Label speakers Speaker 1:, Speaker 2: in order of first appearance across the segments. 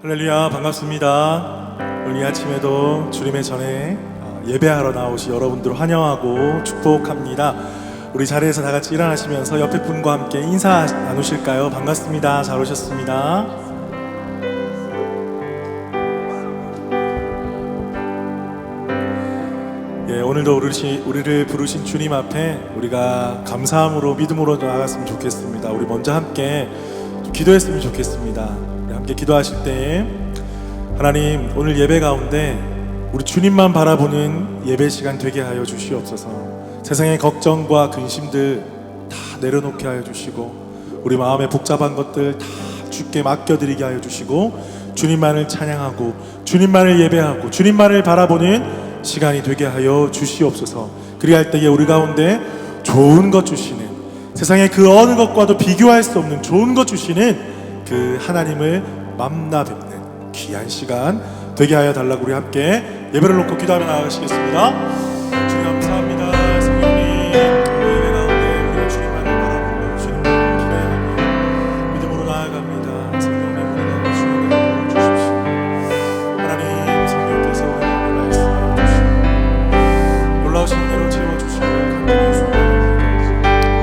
Speaker 1: 할렐루야, 반갑습니다. 오늘 이 아침에도 주님의 전에 예배하러 나오신 여러분들 환영하고 축복합니다. 우리 자리에서 다 같이 일어나시면서 옆에 분과 함께 인사 나누실까요? 반갑습니다. 잘 오셨습니다. 예, 오늘도 우리를 부르신 주님 앞에 우리가 감사함으로 믿음으로 나아갔으면 좋겠습니다. 우리 먼저 함께 기도했으면 좋겠습니다. 우리 함께 기도하실 때에 하나님, 오늘 예배 가운데 우리 주님만 바라보는 예배 시간 되게 하여 주시옵소서. 세상의 걱정과 근심들 다 내려놓게 하여 주시고 우리 마음에 복잡한 것들 다 주께 맡겨드리게 하여 주시고 주님만을 찬양하고 주님만을 예배하고 주님만을 바라보는 시간이 되게 하여 주시옵소서. 그리할 때에 우리 가운데 좋은 것 주시는, 세상의 그 어느 것과도 비교할 수 없는 좋은 것 주시는 그 하나님을 만나 뵙는 귀한 시간 되게 하여 달라고 우리 함께 예배를 놓고 기도하며 나아가시겠습니다. 주님 감사합니다. 성령님, 예배 가운데 우리가 주님만을 바라보고 주님만을 기대하며 믿음으로 나아갑니다. 성령님, 우리가 주님을 도와 주십시오. 하나님, 성령께서 우리에게 말씀해 주시고 놀라우신 은혜로 채워주시고 감동의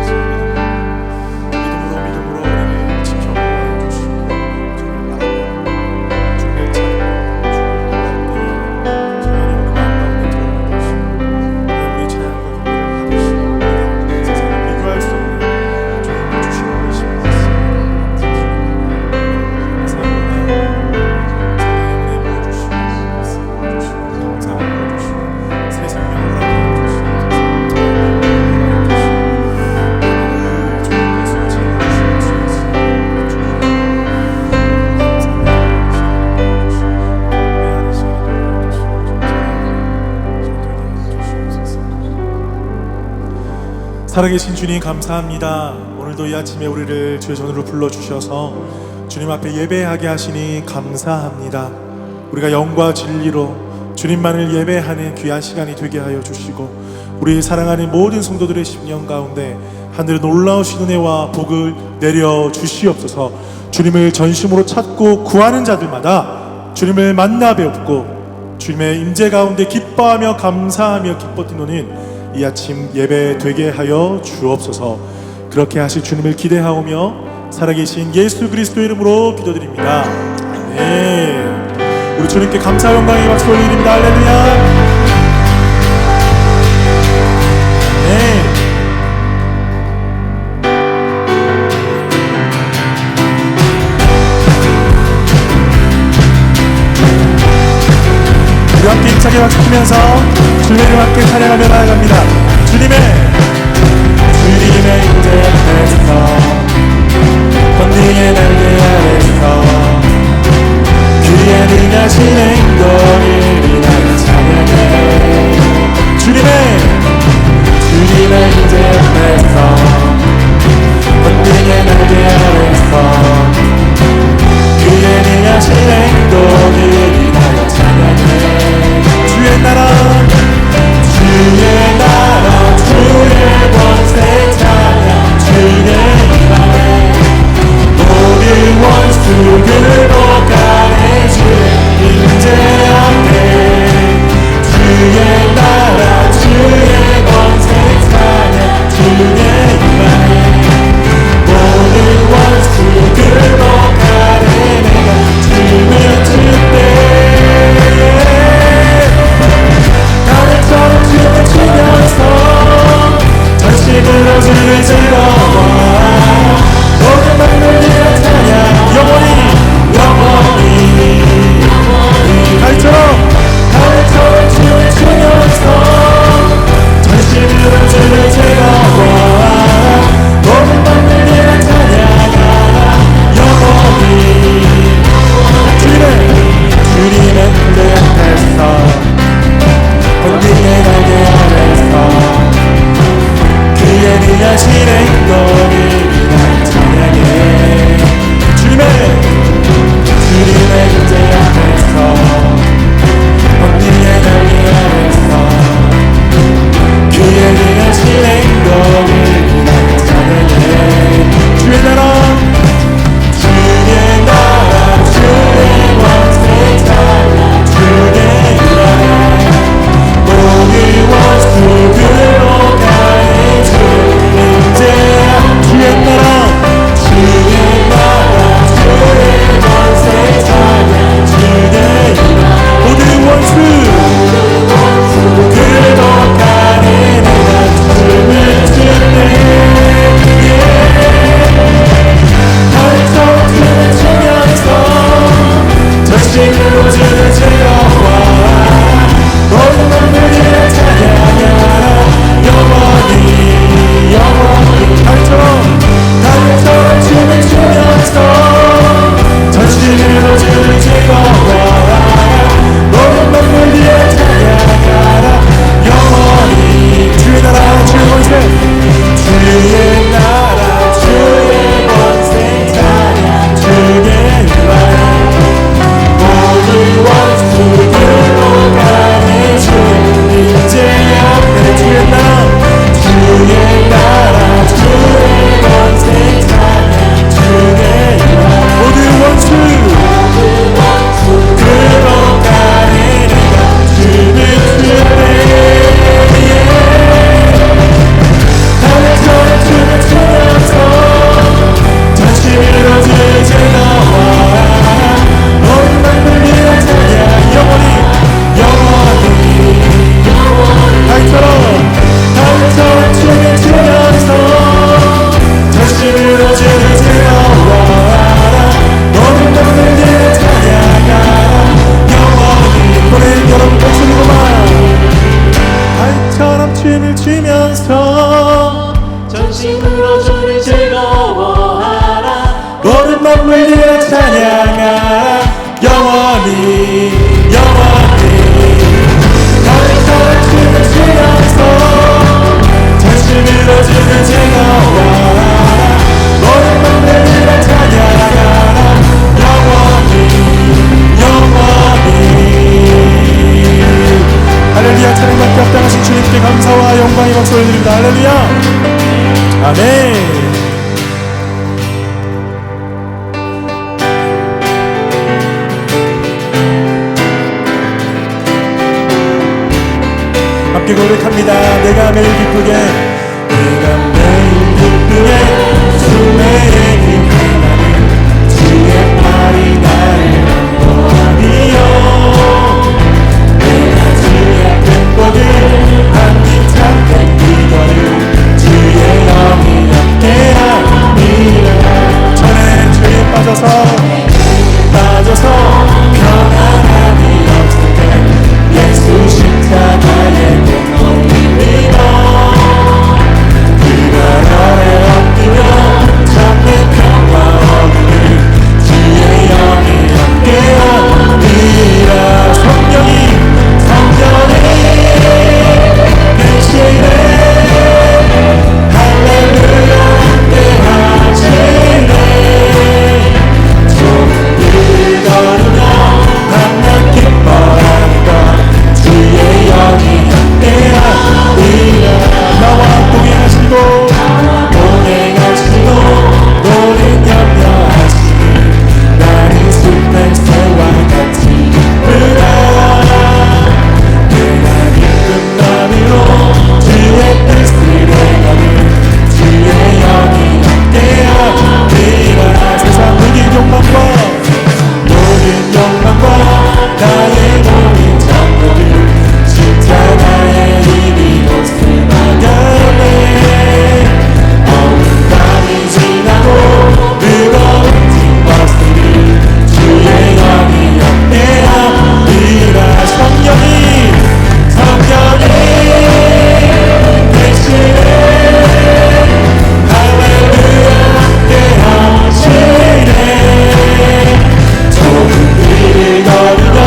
Speaker 1: 순간입니다. 믿음으로 우리를 지켜보아 주시고 주님을 바라보고 주님의 살아계신 주님 감사합니다. 오늘도 이 아침에 우리를 주의 전으로 불러주셔서 주님 앞에 예배하게 하시니 감사합니다. 우리가 영과 진리로 주님만을 예배하는 귀한 시간이 되게 하여 주시고 우리 사랑하는 모든 성도들의 심령 가운데 하늘의 놀라우신 은혜와 복을 내려 주시옵소서. 주님을 전심으로 찾고 구하는 자들마다 주님을 만나 뵙고 주님의 임재 가운데 기뻐하며 감사하며 기뻐 뛰노는 이 아침 예배 되게 하여 주옵소서. 그렇게 하실 주님을 기대하오며 살아계신 예수 그리스도의 이름으로 기도드립니다. 아멘. 우리 주님께 감사 영광의 박수 올려드립니다. 할렐루야. 아멘. 우리 함께 힘차게 박수치면서 주님을 함께 찬양하며 나아갑니다. 주님의 임재 앞에서 권능의 날개 아래서 귀에 능하신 행동을 인하여 찬양해. 주님의 임재 앞에서 권능의 날개 아래서 귀에 능하신 행동을 인하여 찬양해. 주의 나라 주의 권세 찬양 주의 임하네. 모든 원수 주를 즐거워하라 모든 만물 위에 찬양하라 영원히 주의 나라 주의 권세 주의 나라 주의 권세 찬양 주의 말 모든 원수들로 가네 주의 인재 앞에 주의 나라 주의 권세 찬양 주의 말 모든 원수 들어가네 내가 주를 주네 하늘처럼 주를 추면서 전심으로 주를 즐거워하라 모든 만물 위에 찬양 영원히 하늘처럼 주를 추면서 전심으로 주를 즐거워하라 모든 만물 위에 찬양하라 영원히 노래 여러분 목소리로만 달처럼 춤을 추면서
Speaker 2: 전심으로 주를 즐거워하라
Speaker 1: 모든 만물 위에 찬양하라 영원히 달처럼 춤을 추면서 전심으로 주를 즐거워하라 모든 만물 위에 찬양하라 영원히 할렐루야 찬양받기 합당하신 주님께 감사와 영광의 박수 올려드립니다. 할렐루야 아멘. 함께 고백합니다. 내가 매일 기쁘게 주의 힘나는 주의 팔이 나를 안보하며 내가 주의 큰 복을 한입 참된 이거를 주의 영이 함께하리라 전에 죄에 빠져서 평안함이 없을 때 예수 십자가의 공로를 믿어 그날 아래 엎드려 참된 평화 얻으리 주의 영이 함께하리라 성령이 대신에 할렐루야 함께하시네 종들을 거르며 밤낮 기뻐하는 것 주의 영이 함께하리라 나와 동행하시고 너는 염려하시니 나는 숲의 새와 같이 기쁘다 내가 기쁜 마음으로 주의 뜻을 행하는 주의 영이 함께하리라 세상 모든 욕망과 나의 모든 정욕을 십자가의 힘이 못을 막아내 어두운 밤이 지나고 무거운 짐벗으리 주의 영이 함께하리라 성령이 대신에 할렐루야 함께하시네 종들을 거르며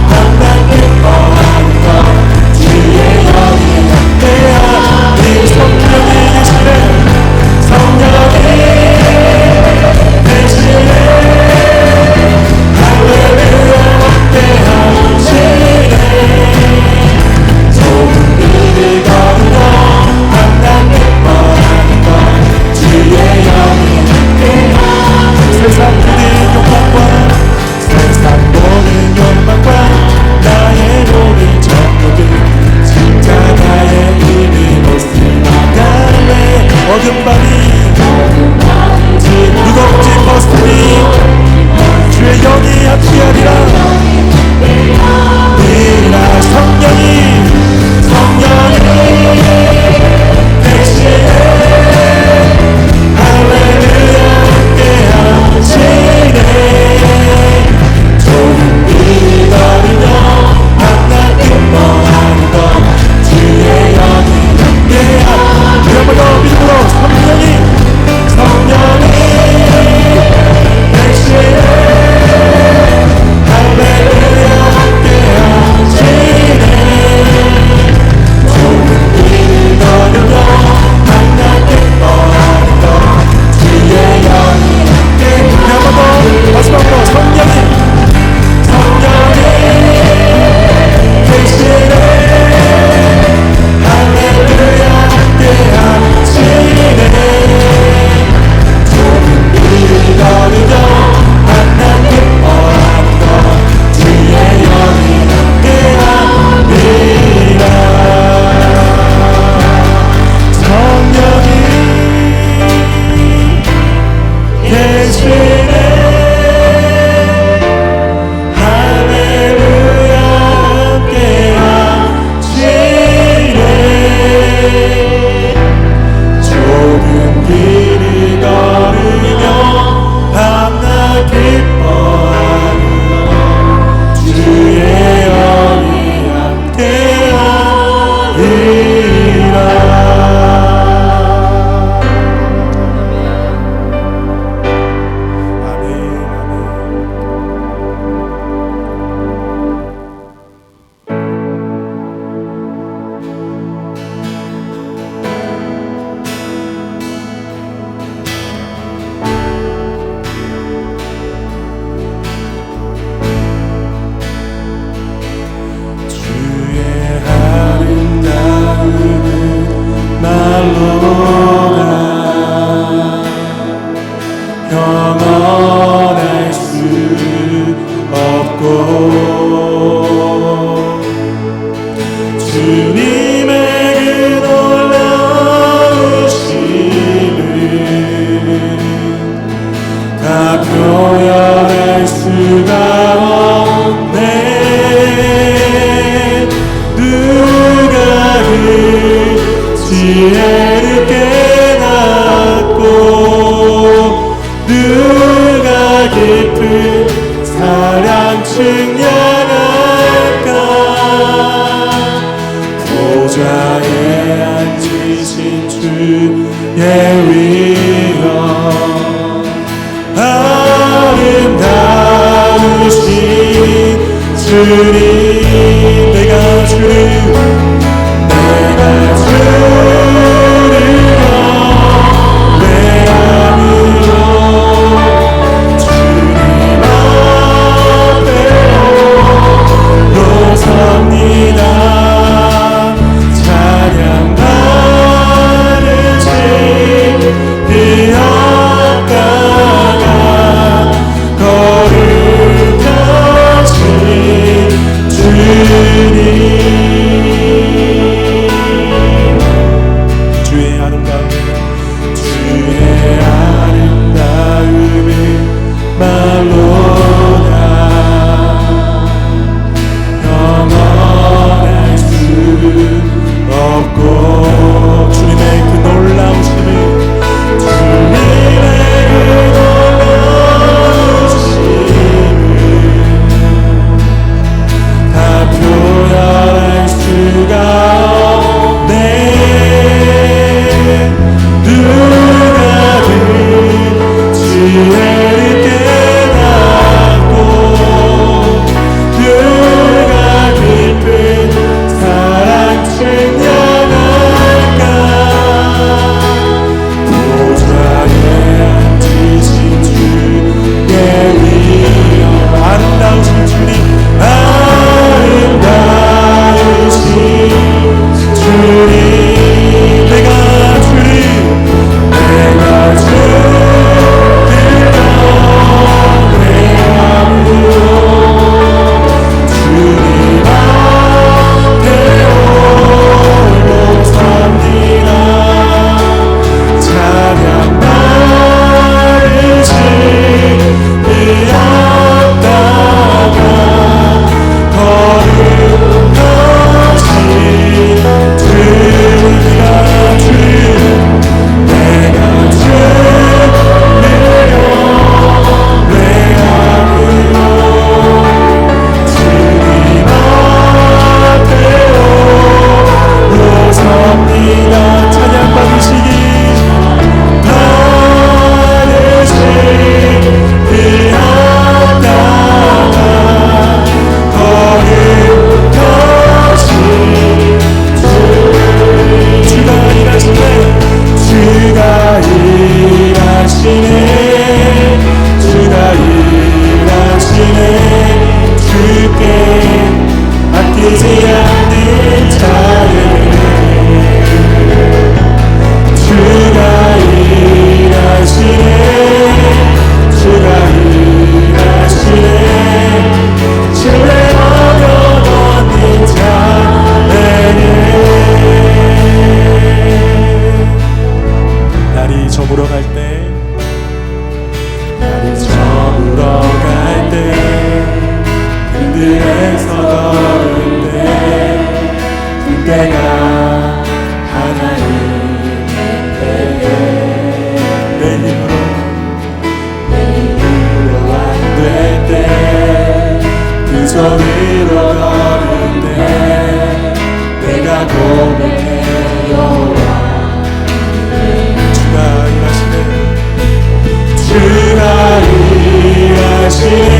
Speaker 1: 밤낮 기뻐하는 것 주의 영이 함께하리 성령이 대신에 할렐루야 함께하시네 종들을 거르며 밤낮 기뻐하는 것 주의 영이 함께하리 세상 모든 욕망과 나의 모든 정욕을 십자가의 힘이 못을 막아내 어두운 밤이 무거운 짐벗으니 주의 영이 함께하리라 성령이 대신에 할렐루야 함께하시네 종들을 거르며 밤낮 기뻐하는 것 주의 영이 함께하리라 한번 더 믿음으로 성령이 대신에 없고 주님의 그 놀라우심을 다 표현할 수가 없네. 누가 그 지혜를 깨닫고 누가 깊은 사랑 측량할까. 보좌에 앉으신 주의 위엄 아름다우신 주님. 내가 주를 외함으로 주님 앞에 섭니다. 찬양 받으신 그 앞가가 거룩하신 주님. 주의 아름다움을 말로다 영원할 수 없고 주님의 그 놀라우심을 다 표현할 수가 없네. 누가 그 지혜를 깨닫고 누가 깊은 사랑 측량할까. 보좌에 앉으신 주의 위엄 아름다우신 주님 아름다우신 주님. 내가 주를 외함으로 주님 앞에 홀로 섭니다. 찬양 받으신 그 앞가가 거룩하신 주가 내가 주를 외함으로 주님 앞에 홀로 섭니다. 찬양 받으시기 받으신 그 앞가가 거룩하신 주가 일하시네. 주가 일하시네. 주가 일하시네. 주께 아끼지 않는 자에게 주가 일하시네. 주가 일하시네. 주의 얻어 얻는 자에게 날이 저물어 갈 때 그들에서 걸을 때 그때가 하나님의 때에 내 힘으로 안 될 때 그 손으로 걸을 때 내가 고백해 여호와 주가 일하시네. 주가 일하시네.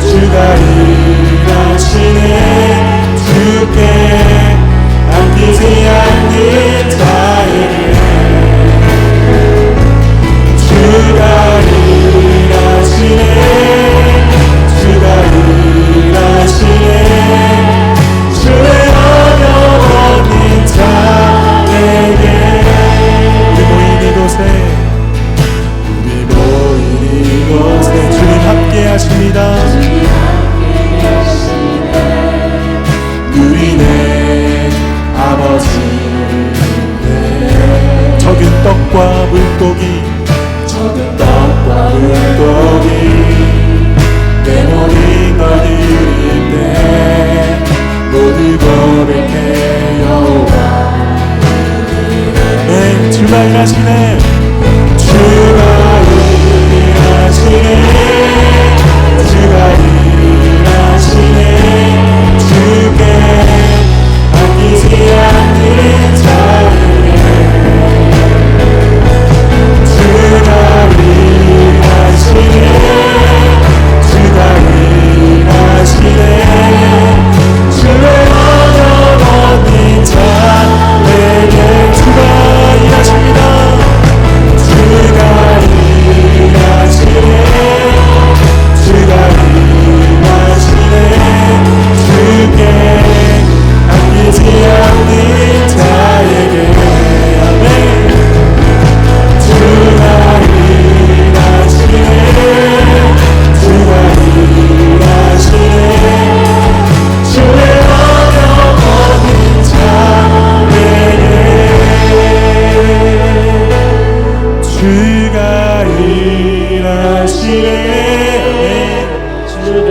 Speaker 1: 주가 일하시네. 주께 아끼지 않는 자에게 주가 일하시네. 주가 일하시네. 주의 얻어 얻는 자에게 우리 모인 이곳에 주님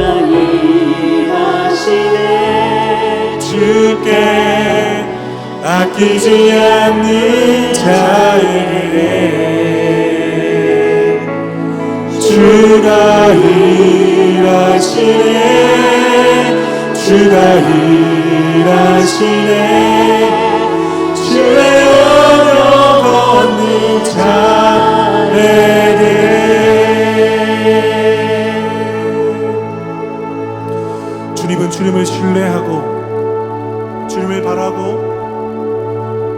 Speaker 2: 주가 일하시네.
Speaker 1: 주께 아끼지 않는 자에게 주가 일하시네. 주가 일하시네. 주의 언약 없는 자에게. 주님은 주님을 신뢰하고 주님을 바라고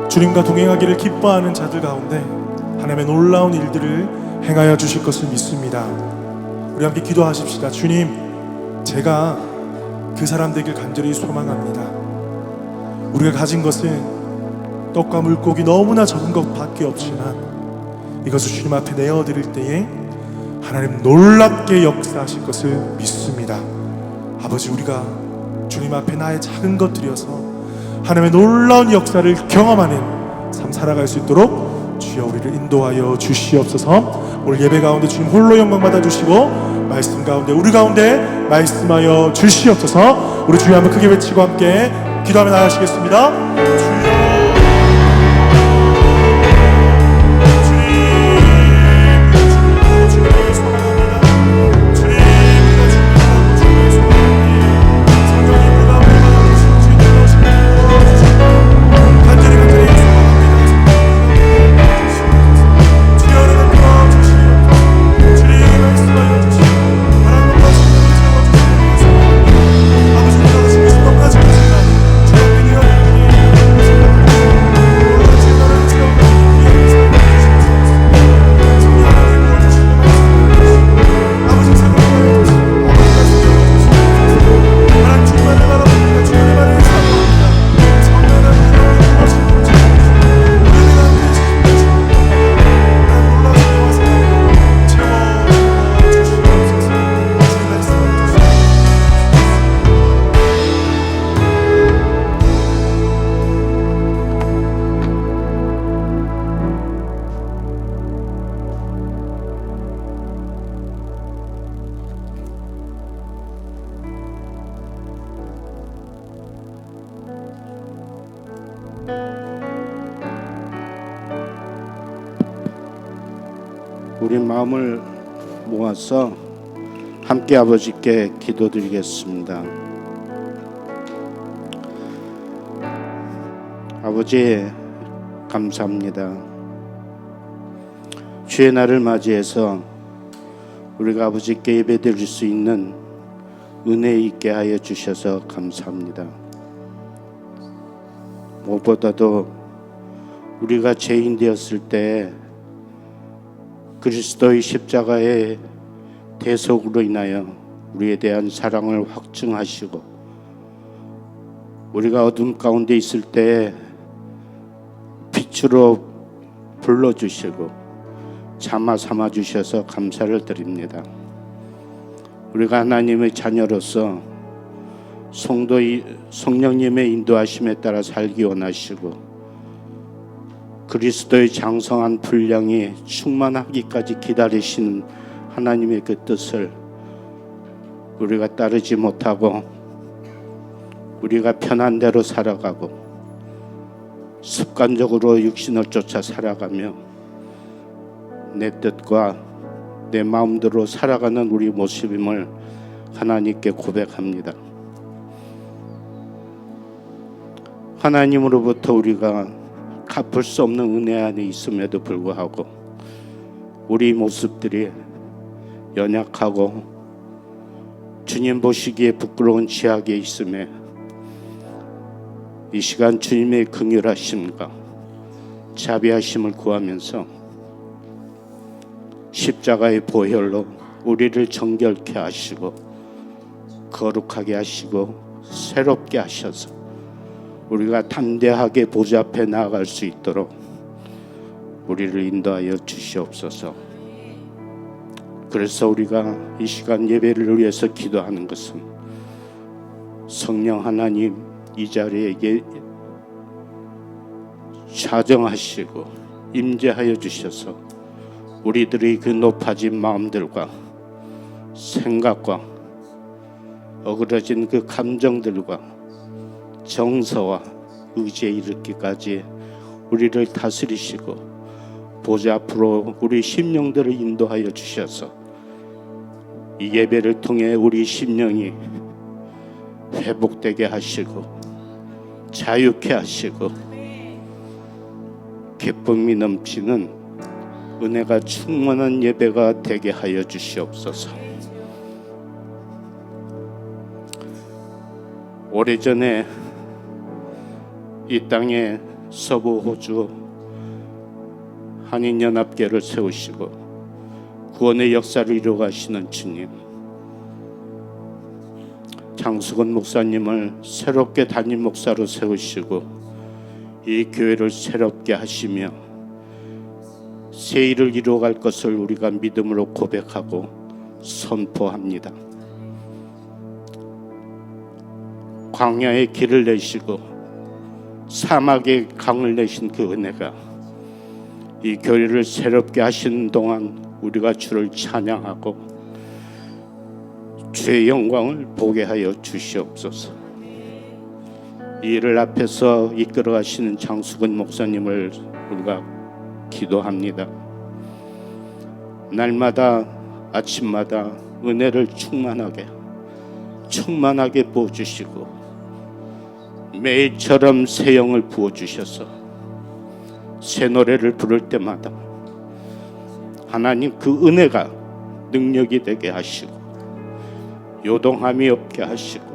Speaker 1: 주님과 동행하기를 기뻐하는 자들 가운데 하나님의 놀라운 일들을 행하여 주실 것을 믿습니다. 우리 함께 기도하십시다. 주님, 제가 그 사람 되길 간절히 소망합니다. 우리가 가진 것은 떡과 물고기 너무나 적은 것밖에 없지만 이것을 주님 앞에 내어드릴 때에 하나님 놀랍게 역사하실 것을 믿습니다. 아버지, 우리가 주님 앞에 나의 작은 것 드려서 하나님의 놀라운 역사를 경험하는 삶 살아갈 수 있도록 주여 우리를 인도하여 주시옵소서. 오늘 예배 가운데 주님 홀로 영광 받아주시고 말씀 가운데 우리 가운데 말씀하여 주시옵소서. 우리 주여 한번 크게 외치고 함께 기도하며 나가시겠습니다.
Speaker 3: 우리 마음을 모아서 함께 아버지께 기도드리겠습니다. 아버지, 감사합니다. 주의 날을 맞이해서 우리가 아버지께 예배드릴 수 있는 은혜 있게 하여 주셔서 감사합니다. 무엇보다도 우리가 죄인 되었을 때 그리스도의 십자가의 대속으로 인하여 우리에 대한 사랑을 확증하시고, 우리가 어둠 가운데 있을 때 빛으로 불러주시고 참아 삼아주셔서 감사를 드립니다. 우리가 하나님의 자녀로서 성령님의 인도하심에 따라 살기 원하시고 그리스도의 장성한 분량이 충만하기까지 기다리시는 하나님의 그 뜻을 우리가 따르지 못하고 우리가 편한 대로 살아가고 습관적으로 육신을 쫓아 살아가며 내 뜻과 내 마음대로 살아가는 우리 모습임을 하나님께 고백합니다. 하나님으로부터 우리가 갚을 수 없는 은혜 안에 있음에도 불구하고 우리 모습들이 연약하고 주님 보시기에 부끄러운 취하게 있음에 이 시간 주님의 긍휼하심과 자비하심을 구하면서 십자가의 보혈로 우리를 정결케 하시고 거룩하게 하시고 새롭게 하셔서 우리가 담대하게 보좌 앞에 나아갈 수 있도록 우리를 인도하여 주시옵소서. 그래서 우리가 이 시간 예배를 위해서 기도하는 것은 성령 하나님 이 자리에 좌정하시고 임재하여 주셔서 우리들의 그 높아진 마음들과 생각과 어그러진 그 감정들과 정서와 의지에 이르기까지 우리를 다스리시고 보좌 앞으로 우리 심령들을 인도하여 주셔서 이 예배를 통해 우리 심령이 회복되게 하시고 자유케 하시고 기쁨이 넘치는 은혜가 충만한 예배가 되게 하여 주시옵소서. 오래전에 이 땅에 서부 호주 한인연합교를 세우시고 구원의 역사를 이루어가시는 주님, 장수건 목사님을 새롭게 담임 목사로 세우시고 이 교회를 새롭게 하시며 새 일을 이루어갈 것을 우리가 믿음으로 고백하고 선포합니다. 광야에 길을 내시고 사막에 강을 내신 그 은혜가 이 교회를 새롭게 하시는 동안 우리가 주를 찬양하고 주의 영광을 보게 하여 주시옵소서. 이 일을 앞에서 이끌어 가시는 장수근 목사님을 우리가 기도합니다. 날마다 아침마다 은혜를 충만하게 부어주시고 매일처럼 새 영을 부어주셔서 새 노래를 부를 때마다 하나님 그 은혜가 능력이 되게 하시고 요동함이 없게 하시고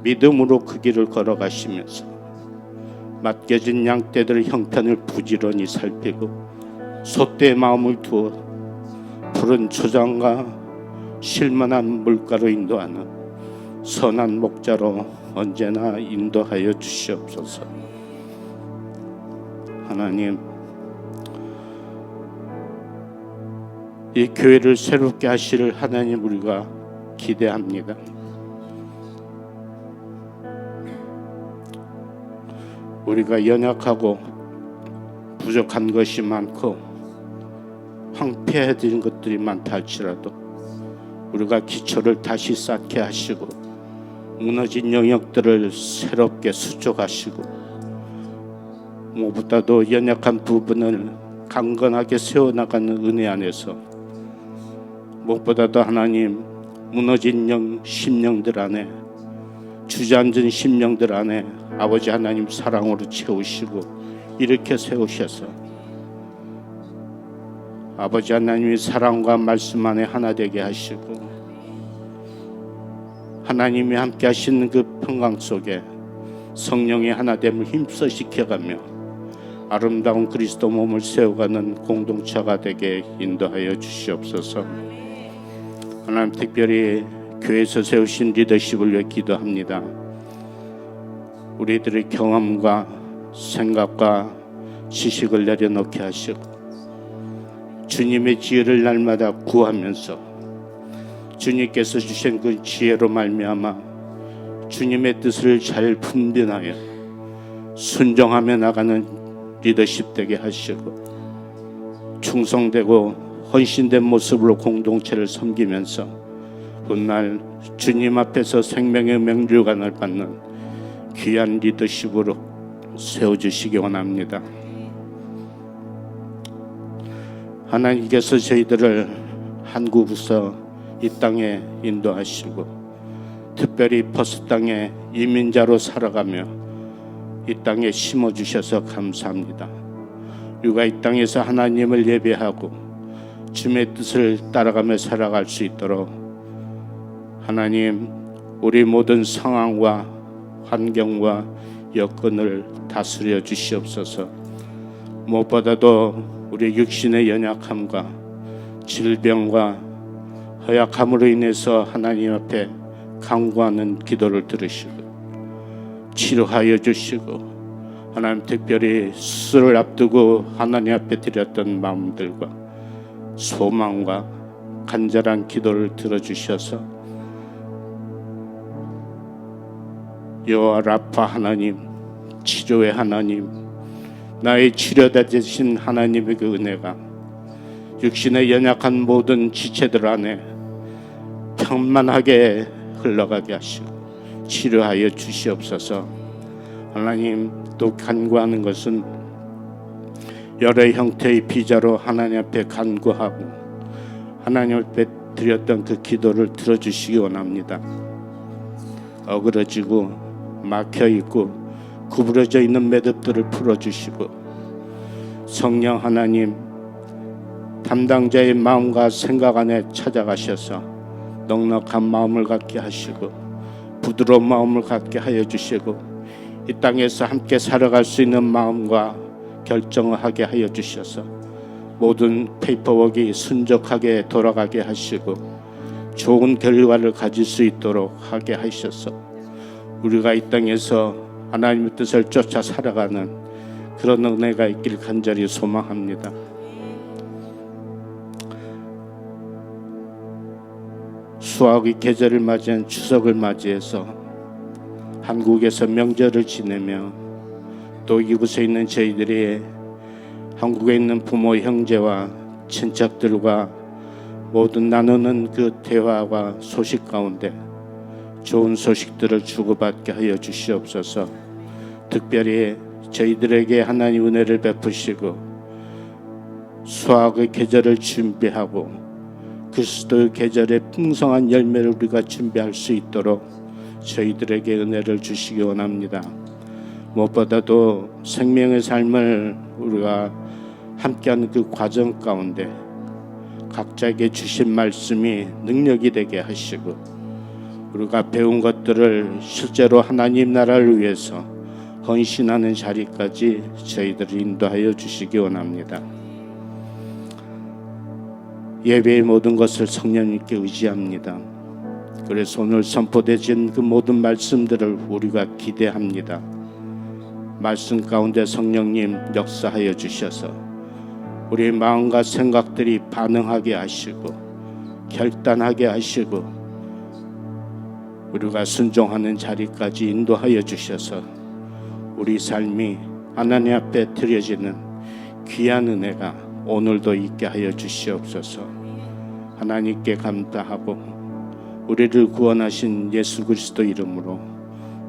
Speaker 3: 믿음으로 그 길을 걸어가시면서 맡겨진 양떼들의 형편을 부지런히 살피고 소떼의 마음을 두어 푸른 초장과 실만한 물가로 인도하는 선한 목자로 언제나 인도하여 주시옵소서. 하나님, 이 교회를 새롭게 하실 하나님 우리가 기대합니다. 우리가 연약하고 부족한 것이 많고 황폐해진 것들이 많다 할지라도 우리가 기초를 다시 쌓게 하시고 무너진 영역들을 새롭게 수축하시고 무엇보다도 연약한 부분을 강건하게 세워나가는 은혜 안에서 무엇보다도 하나님 무너진 심령들 안에 주저앉은 심령들 안에 아버지 하나님 사랑으로 채우시고 이렇게 세우셔서 아버지 하나님의 사랑과 말씀 안에 하나 되게 하시고 하나님이 함께 하시는 그 평강 속에 성령의 하나됨을 힘써 지켜가며 아름다운 그리스도 몸을 세워가는 공동체가 되게 인도하여 주시옵소서. 하나님 특별히 교회에서 세우신 리더십을 위해 기도합니다. 우리들의 경험과 생각과 지식을 내려놓게 하시고 주님의 지혜를 날마다 구하면서 주님께서 주신 그 지혜로 말미암아 주님의 뜻을 잘 분별하여 순종하며 나가는 리더십 되게 하시고 충성되고 헌신된 모습으로 공동체를 섬기면서 훗날 주님 앞에서 생명의 명령관을 받는 귀한 리더십으로 세워주시기 원합니다. 하나님께서 저희들을 한국에서 이 땅에 인도하시고 특별히 퍼스 땅에 이민자로 살아가며 이 땅에 심어주셔서 감사합니다. 우리가 이 땅에서 하나님을 예배하고 주님의 뜻을 따라가며 살아갈 수 있도록 하나님 우리 모든 상황과 환경과 여건을 다스려 주시옵소서. 무엇보다도 우리 육신의 연약함과 질병과 허약함으로 인해서 하나님 앞에 간구하는 기도를 들으시고 치료하여 주시고 하나님 특별히 수술을 앞두고 하나님 앞에 드렸던 마음들과 소망과 간절한 기도를 들어주셔서 여호와 라파 하나님, 치료의 하나님, 나의 치료자 되신 하나님의 그 은혜가 육신의 연약한 모든 지체들 안에 평만하게 흘러가게 하시고 치료하여 주시옵소서. 하나님, 또 간구하는 것은 여러 형태의 비자로 하나님 앞에 간구하고 하나님 앞에 드렸던 그 기도를 들어주시기 원합니다. 어그러지고 막혀있고 구부러져 있는 매듭들을 풀어주시고 성령 하나님, 담당자의 마음과 생각 안에 찾아가셔서 넉넉한 마음을 갖게 하시고 부드러운 마음을 갖게 하여 주시고 이 땅에서 함께 살아갈 수 있는 마음과 결정을 하게 하여 주셔서 모든 페이퍼워크가 순적하게 돌아가게 하시고 좋은 결과를 가질 수 있도록 하게 하셔서 우리가 이 땅에서 하나님의 뜻을 쫓아 살아가는 그런 은혜가 있길 간절히 소망합니다. 수학의 계절을 맞이한 추석을 맞이해서 한국에서 명절을 지내며 또 이곳에 있는 저희들이 한국에 있는 부모, 형제와 친척들과 모든 나누는 그 대화와 소식 가운데 좋은 소식들을 주고받게 하여 주시옵소서. 특별히 저희들에게 하나님 은혜를 베푸시고 수학의 계절을 준비하고 그리스도의 계절의 풍성한 열매를 우리가 준비할 수 있도록 저희들에게 은혜를 주시기 원합니다. 무엇보다도 생명의 삶을 우리가 함께하는 그 과정 가운데 각자에게 주신 말씀이 능력이 되게 하시고 우리가 배운 것들을 실제로 하나님 나라를 위해서 헌신하는 자리까지 저희들을 인도하여 주시기 원합니다. 예배의 모든 것을 성령님께 의지합니다. 그래서 오늘 선포되신 그 모든 말씀들을 우리가 기대합니다. 말씀 가운데 성령님 역사하여 주셔서 우리의 마음과 생각들이 반응하게 하시고 결단하게 하시고 우리가 순종하는 자리까지 인도하여 주셔서 우리 삶이 하나님 앞에 드려지는 귀한 은혜가 오늘도 있게 하여 주시옵소서. 하나님께 감사하고 우리를 구원하신 예수 그리스도 이름으로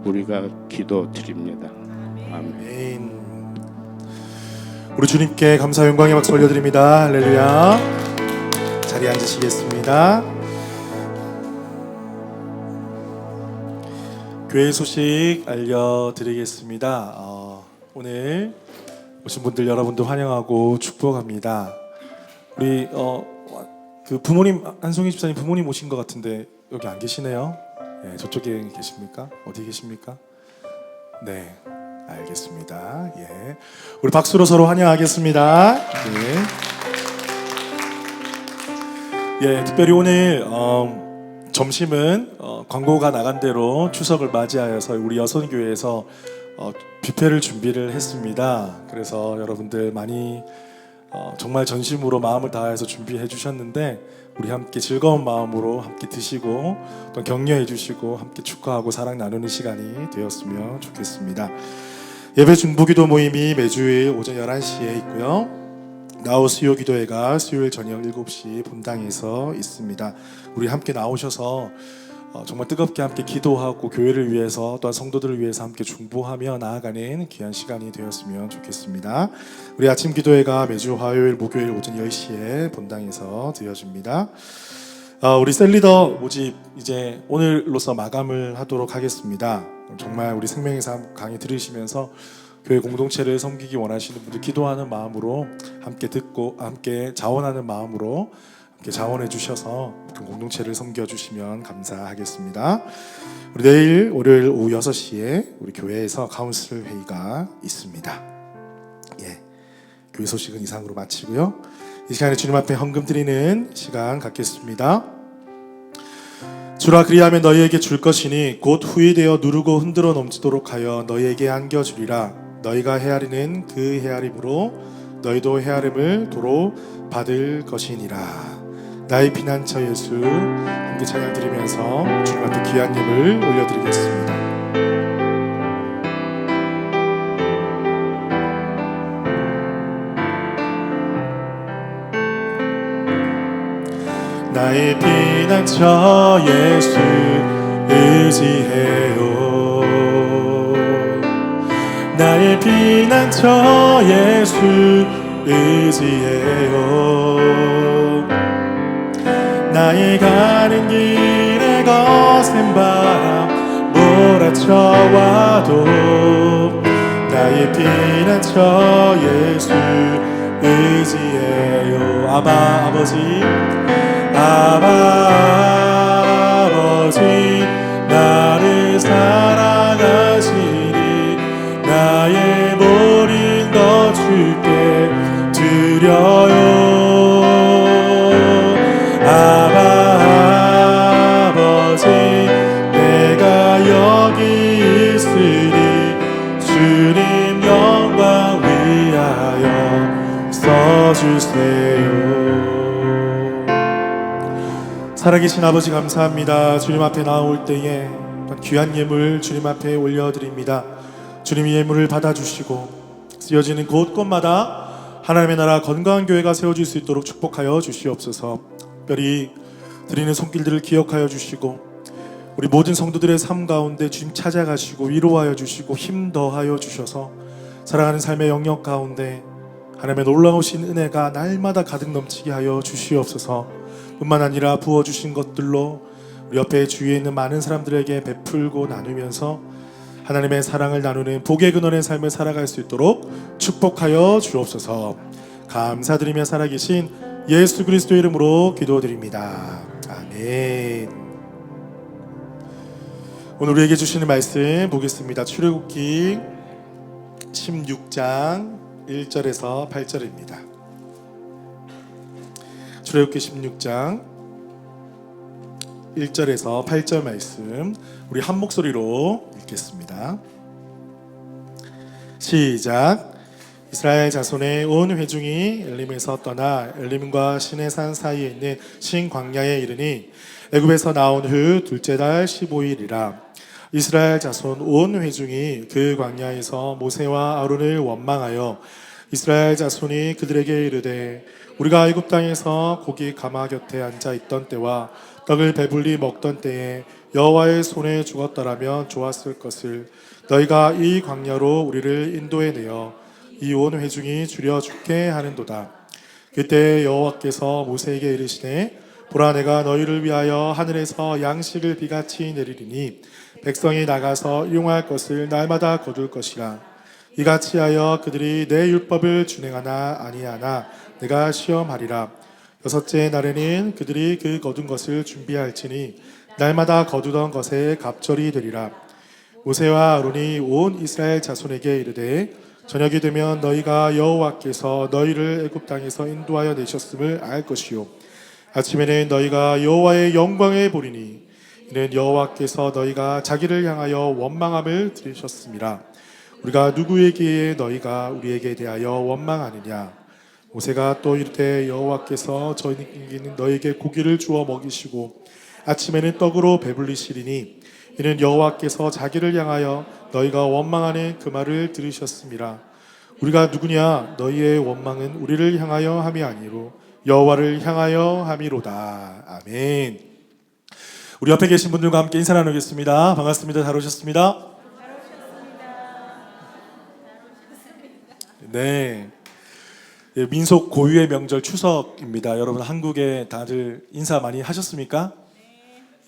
Speaker 3: 우리가 기도드립니다. 아멘.
Speaker 1: 우리 주님께 감사 영광의 박수 올려드립니다. 할렐루야. 자리에 앉으시겠습니다. 교회 소식 알려드리겠습니다. 오늘 오신 분들 여러분들 환영하고 축복합니다. 우리 그 부모님, 한송이 집사님 부모님 오신 것 같은데 여기 안 계시네요. 네, 저쪽에 계십니까? 어디 계십니까? 네, 알겠습니다. 예, 우리 박수로 서로 환영하겠습니다. 예, 예, 특별히 오늘 점심은 광고가 나간 대로 추석을 맞이하여서 우리 여선교회에서 뷔페를 준비를 했습니다. 그래서 여러분들 많이 정말 전심으로 마음을 다해서 준비해 주셨는데 우리 함께 즐거운 마음으로 함께 드시고 또 격려해 주시고 함께 축하하고 사랑 나누는 시간이 되었으면 좋겠습니다. 예배 중보기도 모임이 매주일 오전 11시에 있고요. 나우 수요 기도회가 수요일 저녁 7시 본당에서 있습니다. 우리 함께 나오셔서 정말 뜨겁게 함께 기도하고 교회를 위해서 또한 성도들을 위해서 함께 중보하며 나아가는 귀한 시간이 되었으면 좋겠습니다. 우리 아침 기도회가 매주 화요일, 목요일 오전 10시에 본당에서 드려집니다. 우리 셀리더 모집 이제 오늘로서 마감을 하도록 하겠습니다. 정말 우리 생명의 삶 강의 들으시면서 교회 공동체를 섬기기 원하시는 분들 기도하는 마음으로 함께 듣고 함께 자원하는 마음으로 함께 자원해 주셔서 그 공동체를 섬겨 주시면 감사하겠습니다. 우리 내일 월요일 오후 6시에 우리 교회에서 카운슬 회의가 있습니다. 예, 교회 소식은 이상으로 마치고요. 이 시간에 주님 앞에 헌금 드리는 시간 갖겠습니다. 주라 그리하면 너희에게 줄 것이니 곧 후이되어 누르고 흔들어 넘치도록 하여 너희에게 안겨주리라. 너희가 헤아리는 그 헤아림으로 너희도 헤아림을 도로 받을 것이니라. 나의 피난처 예수, 함께 찬양 드리면서 주님 앞에 귀한 예물 올려드리겠습니다. 나의 피난처 예수, 피난처 예수 의지해요. 나의 가는 길에 거센 바람 몰아쳐와도 나의 피난처 예수 의지해요. 아바 아버지 나를 사랑하시니 나의 모든 것 주께 드려요. 아버지 내가 여기 있으니 주님 영광 위하여 써주세요. 살아계신 아버지 감사합니다. 주님 앞에 나올 때에 귀한 예물 주님 앞에 올려드립니다. 주님 이 예물을 받아주시고 쓰여지는 곳곳마다 하나님의 나라 건강한 교회가 세워질 수 있도록 축복하여 주시옵소서. 특별히 드리는 손길들을 기억하여 주시고 우리 모든 성도들의 삶 가운데 주님 찾아가시고 위로하여 주시고 힘 더하여 주셔서 살아가는 삶의 영역 가운데 하나님의 놀라우신 은혜가 날마다 가득 넘치게 하여 주시옵소서. 뿐만 아니라 부어주신 것들로 우리 옆에 주위에 있는 많은 사람들에게 베풀고 나누면서 하나님의 사랑을 나누는 복의 근원의 삶을 살아갈 수 있도록 축복하여 주옵소서. 감사드리며 살아계신 예수 그리스도의 이름으로 기도드립니다. 아멘. 오늘 우리에게 주시는 말씀 보겠습니다. 출애굽기 16장 1절에서 8절입니다. 출애굽기 16장 1절에서 8절 말씀 우리 한 목소리로 읽겠습니다. 시작. 이스라엘 자손의 온 회중이 엘림에서 떠나 엘림과 시내산 사이에 있는 신 광야에 이르니 애굽에서 나온 후 둘째 달 15일이라. 이스라엘 자손 온 회중이 그 광야에서 모세와 아론을 원망하여 이스라엘 자손이 그들에게 이르되 우리가 애굽 땅에서 고기 가마 곁에 앉아 있던 때와 떡을 배불리 먹던 때에 여호와의 손에 죽었더라면 좋았을 것을 너희가 이 광야로 우리를 인도해내어 이 온 회중이 줄여 죽게 하는도다. 그때 여호와께서 모세에게 이르시되 보라 내가 너희를 위하여 하늘에서 양식을 비같이 내리리니 백성이 나가서 일용할 것을 날마다 거둘 것이라. 이같이 하여 그들이 내 율법을 준행하나 아니하나 내가 시험하리라. 여섯째 날에는 그들이 그 거둔 것을 준비할지니 날마다 거두던 것에 갑절이 되리라. 모세와 아론이 온 이스라엘 자손에게 이르되 저녁이 되면 너희가 여호와께서 너희를 애굽 땅에서 인도하여 내셨음을 알 것이요 아침에는 너희가 여호와의 영광을 보리니 이는 여호와께서 너희가 자기를 향하여 원망함을 들으셨음이라. 우리가 누구에게 너희가 우리에게 대하여 원망하느냐. 모세가 또 이르되 여호와께서 저희는 너희에게 고기를 주어 먹이시고 아침에는 떡으로 배불리시리니 이는 여호와께서 자기를 향하여 너희가 원망하는 그 말을 들으셨음이라. 우리가 누구냐. 너희의 원망은 우리를 향하여 함이 아니로 여호와를 향하여 함이로다. 아멘. 우리 옆에 계신 분들과 함께 인사 나누겠습니다. 반갑습니다. 잘 오셨습니다. 네. 민속 고유의 명절 추석입니다. 여러분 한국에 다들 인사 많이 하셨습니까?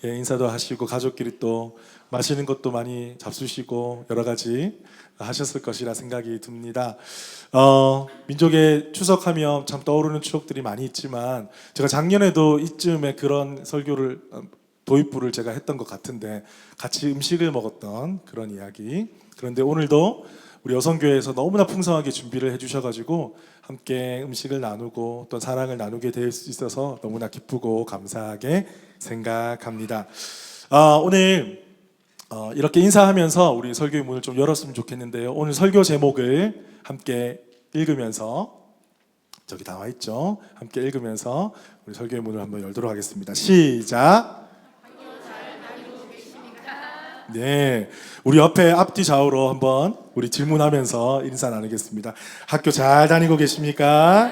Speaker 1: 예, 인사도 하시고 가족끼리 또 맛있는 것도 많이 잡수시고 여러 가지 하셨을 것이라 생각이 듭니다. 민족의 추석하면 참 떠오르는 추억들이 많이 있지만 제가 작년에도 이쯤에 그런 설교를 도입부를 제가 했던 것 같은데 같이 음식을 먹었던 그런 이야기. 그런데 오늘도 우리 여성교회에서 너무나 풍성하게 준비를 해주셔가지고 함께 음식을 나누고 또 사랑을 나누게 될 수 있어서 너무나 기쁘고 감사하게 생각합니다. 오늘 이렇게 인사하면서 우리 설교의 문을 좀 열었으면 좋겠는데요. 오늘 설교 제목을 함께 읽으면서 저기 나와 있죠. 함께 읽으면서 우리 설교의 문을 한번 열도록 하겠습니다. 시작. 네, 우리 옆에 앞뒤 좌우로 한번 우리 질문하면서 인사 나누겠습니다. 학교 잘 다니고 계십니까?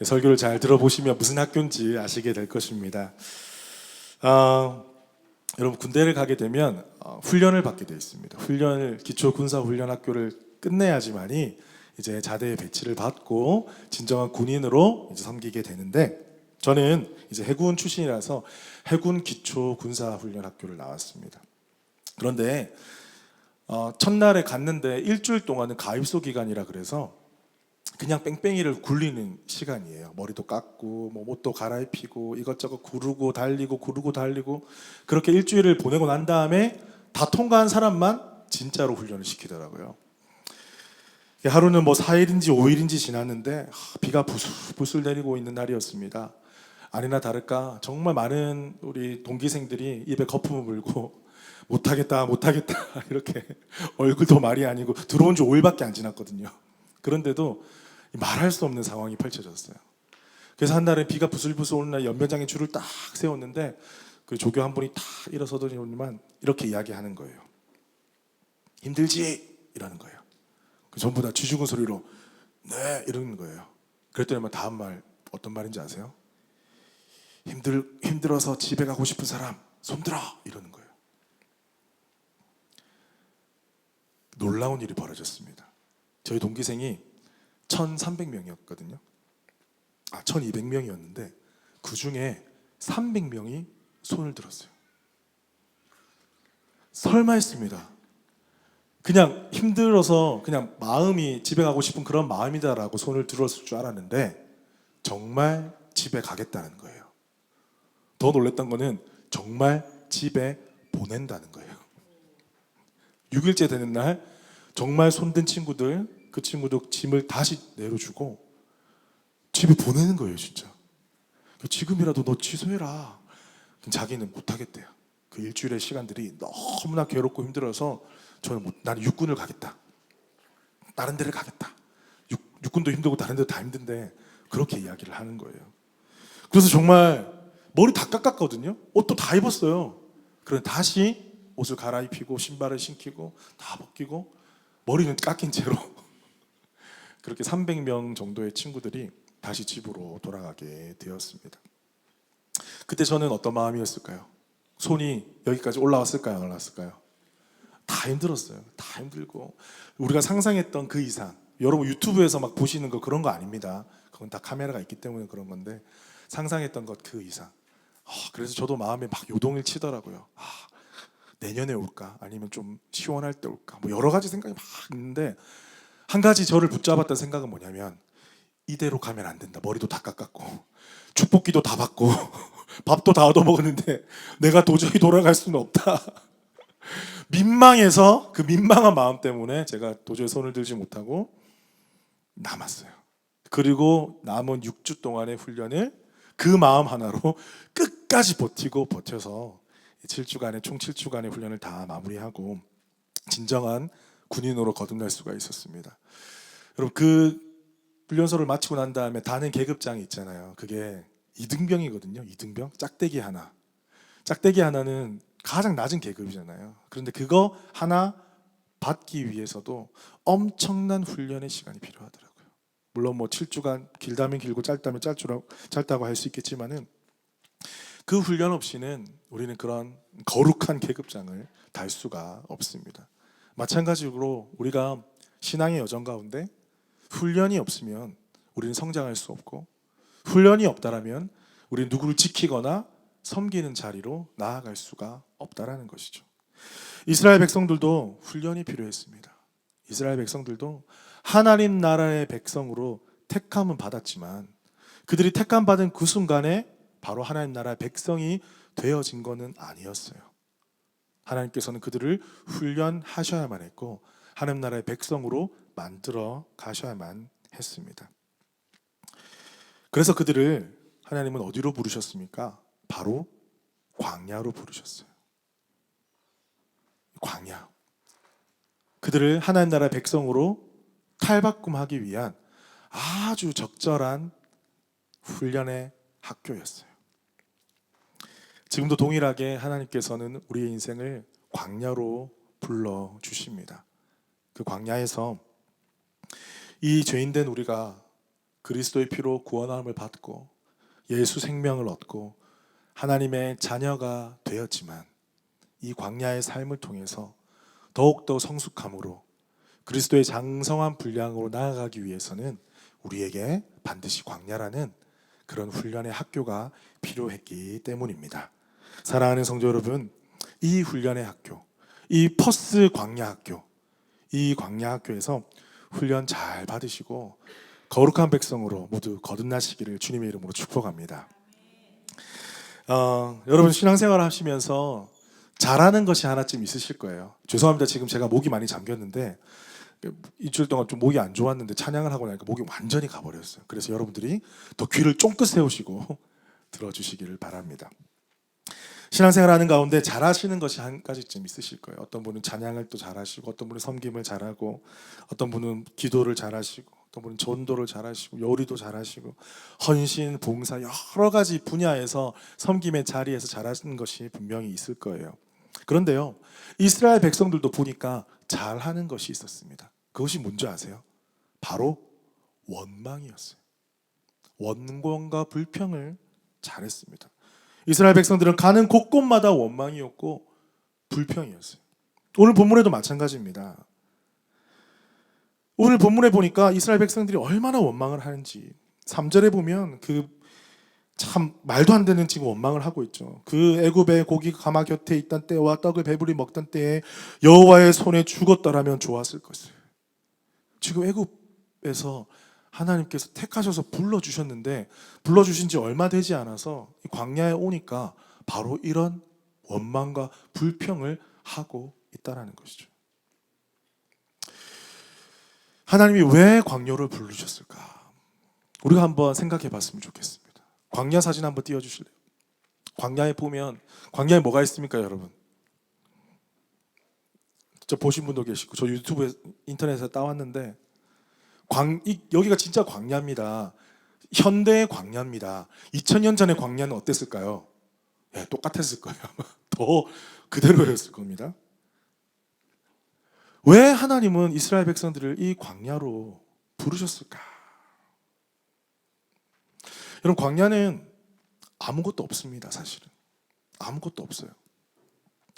Speaker 1: 설교를 잘 들어보시면 무슨 학교인지 아시게 될 것입니다. 여러분 군대를 가게 되면 훈련을 받게 되어 있습니다. 기초 군사 훈련 학교를 끝내야지만이 이제 자대에 배치를 받고 진정한 군인으로 이제 섬기게 되는데, 저는 이제 해군 출신이라서 해군 기초 군사 훈련 학교를 나왔습니다. 그런데 첫날에 갔는데 일주일 동안은 가입소 기간이라 그래서 그냥 뺑뺑이를 굴리는 시간이에요. 머리도 깎고 뭐 옷도 갈아입히고 이것저것 구르고 달리고 구르고 달리고, 그렇게 일주일을 보내고 난 다음에 다 통과한 사람만 진짜로 훈련을 시키더라고요. 하루는 뭐 4일인지 5일인지 지났는데 비가 부슬부슬 내리고 있는 날이었습니다. 아니나 다를까 정말 많은 우리 동기생들이 입에 거품을 물고 못하겠다 못하겠다 이렇게 얼굴도 말이 아니고, 들어온 지 5일밖에 안 지났거든요. 그런데도 말할 수 없는 상황이 펼쳐졌어요. 그래서 한 날에 비가 부슬부슬 오는 날 연변장에 줄을 딱 세웠는데 그 조교 한 분이 딱 일어서더니만 이렇게 이야기하는 거예요. 힘들지? 이러는 거예요. 전부 다 쥐죽은 소리로 네 이러는 거예요. 그랬더니 다음 말 어떤 말인지 아세요? 힘들어서 집에 가고 싶은 사람 손들어 이러는 거예요. 놀라운 일이 벌어졌습니다. 저희 동기생이 1,300명이었거든요. 1,200명이었는데 그 중에 300명이 손을 들었어요. 설마 했습니다. 그냥 힘들어서 그냥 마음이 집에 가고 싶은 그런 마음이다라고 손을 들었을 줄 알았는데 정말 집에 가겠다는 거예요. 더 놀랬던 거는 정말 집에 보낸다는 거예요. 6일째 되는 날 정말 손든 친구들, 그 친구도 짐을 다시 내려주고 집에 보내는 거예요. 진짜 지금이라도 너 취소해라. 자기는 못하겠대요. 그 일주일의 시간들이 너무나 괴롭고 힘들어서 나는 육군을 가겠다, 다른 데를 가겠다. 육군도 힘들고 다른 데도 다 힘든데 그렇게 이야기를 하는 거예요. 그래서 정말 머리 다 깎았거든요. 옷도 다 입었어요. 그런데 다시 옷을 갈아입히고 신발을 신기고 다 벗기고 머리는 깎인 채로 그렇게 300명 정도의 친구들이 다시 집으로 돌아가게 되었습니다. 그때 저는 어떤 마음이었을까요? 손이 여기까지 올라왔을까요? 안 올라왔을까요? 다 힘들었어요. 다 힘들고 우리가 상상했던 그 이상, 여러분 유튜브에서 막 보시는 거 그런 거 아닙니다. 그건 다 카메라가 있기 때문에 그런 건데 상상했던 것 그 이상. 그래서 저도 마음에 막 요동을 치더라고요. 내년에 올까? 아니면 좀 시원할 때 올까? 뭐 여러 가지 생각이 막 있는데 한 가지 저를 붙잡았던 생각은 뭐냐면 이대로 가면 안 된다. 머리도 다 깎았고 축복기도 다 받고 밥도 다 얻어먹었는데 내가 도저히 돌아갈 수는 없다. 민망해서 그 민망한 마음 때문에 제가 도저히 손을 들지 못하고 남았어요. 그리고 남은 6주 동안의 훈련을 그 마음 하나로 끝까지 버텨서 7주간의 총 7주간의 훈련을 다 마무리하고 진정한 군인으로 거듭날 수가 있었습니다. 여러분 그 훈련소를 마치고 난 다음에 다는 계급장이 있잖아요. 그게 2등병이거든요. 2등병 짝대기 하나. 짝대기 하나는 가장 낮은 계급이잖아요. 그런데 그거 하나 받기 위해서도 엄청난 훈련의 시간이 필요하더라고요. 물론 뭐 7주간 길다면 길고 짧다면 짧다고 할 수 있겠지만은 그 훈련 없이는 우리는 그런 거룩한 계급장을 달 수가 없습니다. 마찬가지로 우리가 신앙의 여정 가운데 훈련이 없으면 우리는 성장할 수 없고, 훈련이 없다라면 우리는 누구를 지키거나 섬기는 자리로 나아갈 수가 없다라는 것이죠. 이스라엘 백성들도 훈련이 필요했습니다. 이스라엘 백성들도 하나님 나라의 백성으로 택함은 받았지만 그들이 택함 받은 그 순간에 바로 하나님 나라의 백성이 되어진 것은 아니었어요. 하나님께서는 그들을 훈련하셔야만 했고 하나님 나라의 백성으로 만들어 가셔야만 했습니다. 그래서 그들을 하나님은 어디로 부르셨습니까? 바로 광야로 부르셨어요. 광야. 그들을 하나님 나라의 백성으로 탈바꿈하기 위한 아주 적절한 훈련의 학교였어요. 지금도 동일하게 하나님께서는 우리의 인생을 광야로 불러주십니다. 그 광야에서 이 죄인된 우리가 그리스도의 피로 구원함을 받고 예수 생명을 얻고 하나님의 자녀가 되었지만 이 광야의 삶을 통해서 더욱더 성숙함으로 그리스도의 장성한 분량으로 나아가기 위해서는 우리에게 반드시 광야라는 그런 훈련의 학교가 필요했기 때문입니다. 사랑하는 성도 여러분, 이 훈련의 학교, 이 퍼스 광야 학교, 이 광야 학교에서 훈련 잘 받으시고 거룩한 백성으로 모두 거듭나시기를 주님의 이름으로 축복합니다. 여러분 신앙생활 하시면서 잘하는 것이 하나쯤 있으실 거예요. 죄송합니다. 지금 제가 목이 많이 잠겼는데 일주일 동안 좀 목이 안 좋았는데 찬양을 하고 나니까 목이 완전히 가버렸어요. 그래서 여러분들이 더 귀를 쫑긋 세우시고 들어주시기를 바랍니다. 신앙생활 하는 가운데 잘하시는 것이 한 가지쯤 있으실 거예요. 어떤 분은 찬양을 또 잘하시고, 어떤 분은 섬김을 잘하고, 어떤 분은 기도를 잘하시고, 어떤 분은 전도를 잘하시고, 요리도 잘하시고, 헌신, 봉사 여러 가지 분야에서 섬김의 자리에서 잘하시는 것이 분명히 있을 거예요. 그런데요, 이스라엘 백성들도 보니까 잘하는 것이 있었습니다. 그것이 뭔지 아세요? 바로 원망이었어요. 원망과 불평을 잘했습니다. 이스라엘 백성들은 가는 곳곳마다 원망이었고 불평이었어요. 오늘 본문에도 마찬가지입니다. 오늘 본문에 보니까 이스라엘 백성들이 얼마나 원망을 하는지 3절에 보면 그 참 말도 안 되는 지금 원망을 하고 있죠. 그 애굽의 고기가 가마 곁에 있던 때와 떡을 배불리 먹던 때에 여호와의 손에 죽었더라면 좋았을 것을. 지금 애굽에서 하나님께서 택하셔서 불러주셨는데 불러주신 지 얼마 되지 않아서 이 광야에 오니까 바로 이런 원망과 불평을 하고 있다는 것이죠. 하나님이 왜 광야를 부르셨을까? 우리가 한번 생각해 봤으면 좋겠습니다. 광야 사진 한번 띄워주실래요? 광야에 보면 광야에 뭐가 있습니까 여러분? 저 보신 분도 계시고 저 유튜브에 인터넷에서 따왔는데 여기가 진짜 광야입니다. 현대의 광야입니다. 2000년 전의 광야는 어땠을까요? 네, 똑같았을 거예요. 더 그대로였을 겁니다. 왜 하나님은 이스라엘 백성들을 이 광야로 부르셨을까? 여러분 광야는 아무것도 없습니다. 사실은 아무것도 없어요.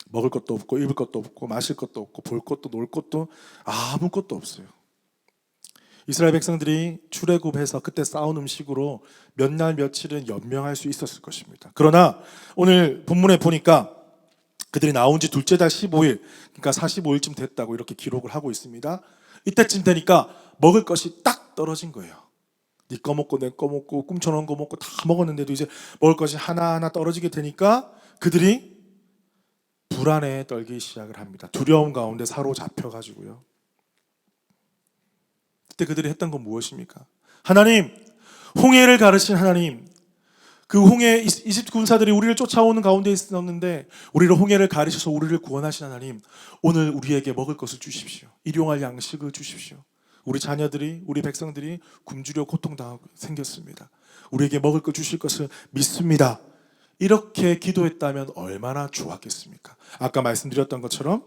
Speaker 1: 먹을 것도 없고 입을 것도 없고 마실 것도 없고 볼 것도 놀 것도 아무것도 없어요. 이스라엘 백성들이 출애굽해서 그때 싸운 음식으로 몇 날 며칠은 연명할 수 있었을 것입니다. 그러나 오늘 본문에 보니까 그들이 나온 지 둘째 달 15일, 그러니까 45일쯤 됐다고 이렇게 기록을 하고 있습니다. 이때쯤 되니까 먹을 것이 딱 떨어진 거예요. 네 거 먹고 내 거 먹고 꿈쳐놓은 거 먹고 다 먹었는데도 이제 먹을 것이 하나하나 떨어지게 되니까 그들이 불안에 떨기 시작을 합니다. 두려움 가운데 사로잡혀가지고요. 그때 그들이 했던 건 무엇입니까? 하나님, 홍해를 가르신 하나님, 그 홍해 이집트 군사들이 우리를 쫓아오는 가운데 있었는데 우리를 홍해를 가르셔서 우리를 구원하신 하나님, 오늘 우리에게 먹을 것을 주십시오. 일용할 양식을 주십시오. 우리 자녀들이, 우리 백성들이 굶주려 고통당하고 생겼습니다. 우리에게 먹을 것 주실 것을 믿습니다. 이렇게 기도했다면 얼마나 좋았겠습니까? 아까 말씀드렸던 것처럼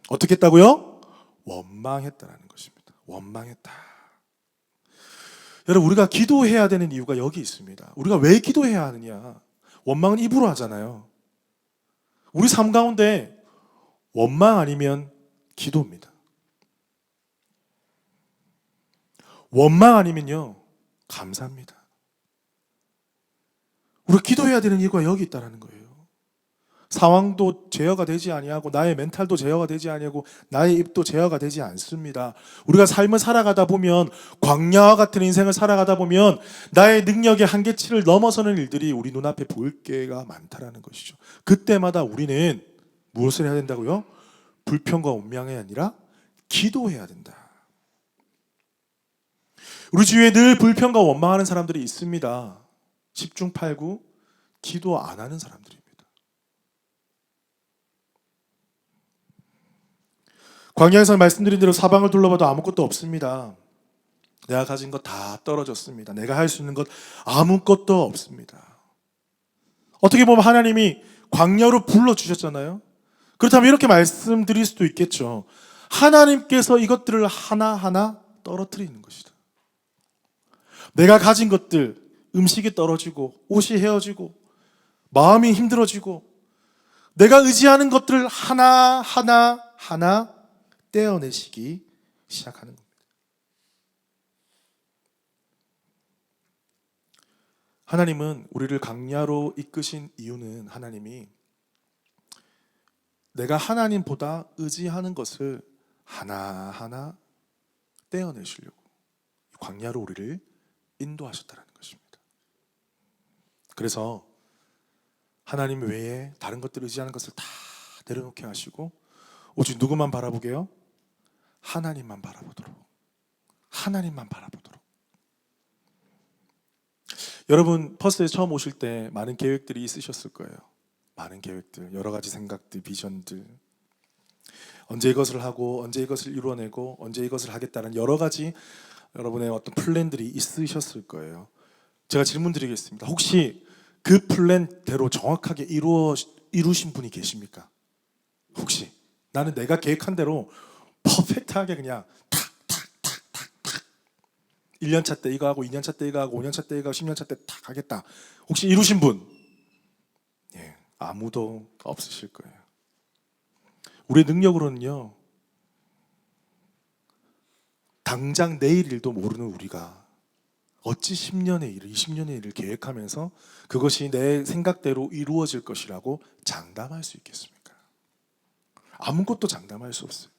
Speaker 1: 어떻게 했다고요? 원망했다는 것입니다. 원망했다. 여러분 우리가 기도해야 되는 이유가 여기 있습니다. 우리가 왜 기도해야 하느냐? 원망은 입으로 하잖아요. 우리 삶 가운데 원망 아니면 기도입니다. 원망 아니면요 감사합니다. 우리가 기도해야 되는 이유가 여기 있다는 거예요. 상황도 제어가 되지 아니하고 나의 멘탈도 제어가 되지 아니하고 나의 입도 제어가 되지 않습니다. 우리가 삶을 살아가다 보면 광야와 같은 인생을 살아가다 보면 나의 능력의 한계치를 넘어서는 일들이 우리 눈앞에 보일 때가 많다라는 것이죠. 그때마다 우리는 무엇을 해야 된다고요? 불평과 원망이 아니라 기도해야 된다. 우리 주위에 늘 불평과 원망하는 사람들이 있습니다. 10중 8구 기도 안 하는 사람들입니다. 광야에서 말씀드린 대로 사방을 둘러봐도 아무것도 없습니다. 내가 가진 것 다 떨어졌습니다. 내가 할 수 있는 것 아무것도 없습니다. 어떻게 보면 하나님이 광야로 불러주셨잖아요. 그렇다면 이렇게 말씀드릴 수도 있겠죠. 하나님께서 이것들을 하나하나 떨어뜨리는 것이다. 내가 가진 것들, 음식이 떨어지고 옷이 헤어지고 마음이 힘들어지고 내가 의지하는 것들을 하나 떼어내시기 시작하는 겁니다. 하나님은 우리를 광야로 이끄신 이유는 하나님이 내가 하나님보다 의지하는 것을 하나하나 떼어내시려고 광야로 우리를 인도하셨다는 것입니다. 그래서 하나님 외에 다른 것들을 의지하는 것을 다 내려놓게 하시고 오직 누구만 바라보게요? 하나님만 바라보도록. 여러분 퍼스에 처음 오실 때 많은 계획들이 있으셨을 거예요. 많은 계획들, 여러 가지 생각들, 비전들, 언제 이것을 하고 언제 이것을 이루어내고 언제 이것을 하겠다는 여러 가지 여러분의 어떤 플랜들이 있으셨을 거예요. 제가 질문 드리겠습니다. 혹시 그 플랜대로 정확하게 이루신 분이 계십니까? 혹시 나는 내가 계획한 대로 퍼펙트하게 그냥 탁탁탁탁탁 1년차 때 이거 하고 2년차 때 이거 하고 5년차 때 이거 하고 10년차 때 탁 하겠다. 혹시 이루신 분? 예, 아무도 없으실 거예요. 우리의 능력으로는요, 당장 내일 일도 모르는 우리가 어찌 10년의 일을, 20년의 일을 계획하면서 그것이 내 생각대로 이루어질 것이라고 장담할 수 있겠습니까? 아무것도 장담할 수 없어요.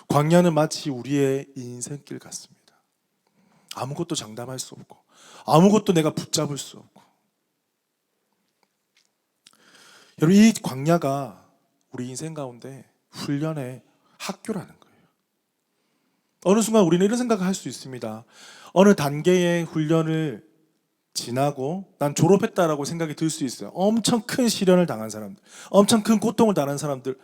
Speaker 1: 광야는 마치 우리의 인생길 같습니다. 아무것도 장담할 수 없고 아무것도 내가 붙잡을 수 없고. 여러분, 이 광야가 우리 인생 가운데 훈련의 학교라는 거예요. 어느 순간 우리는 이런 생각을 할 수 있습니다. 어느 단계의 훈련을 지나고 난 졸업했다라고 생각이 들 수 있어요. 엄청 큰 시련을 당한 사람들, 엄청 큰 고통을 당한 사람들,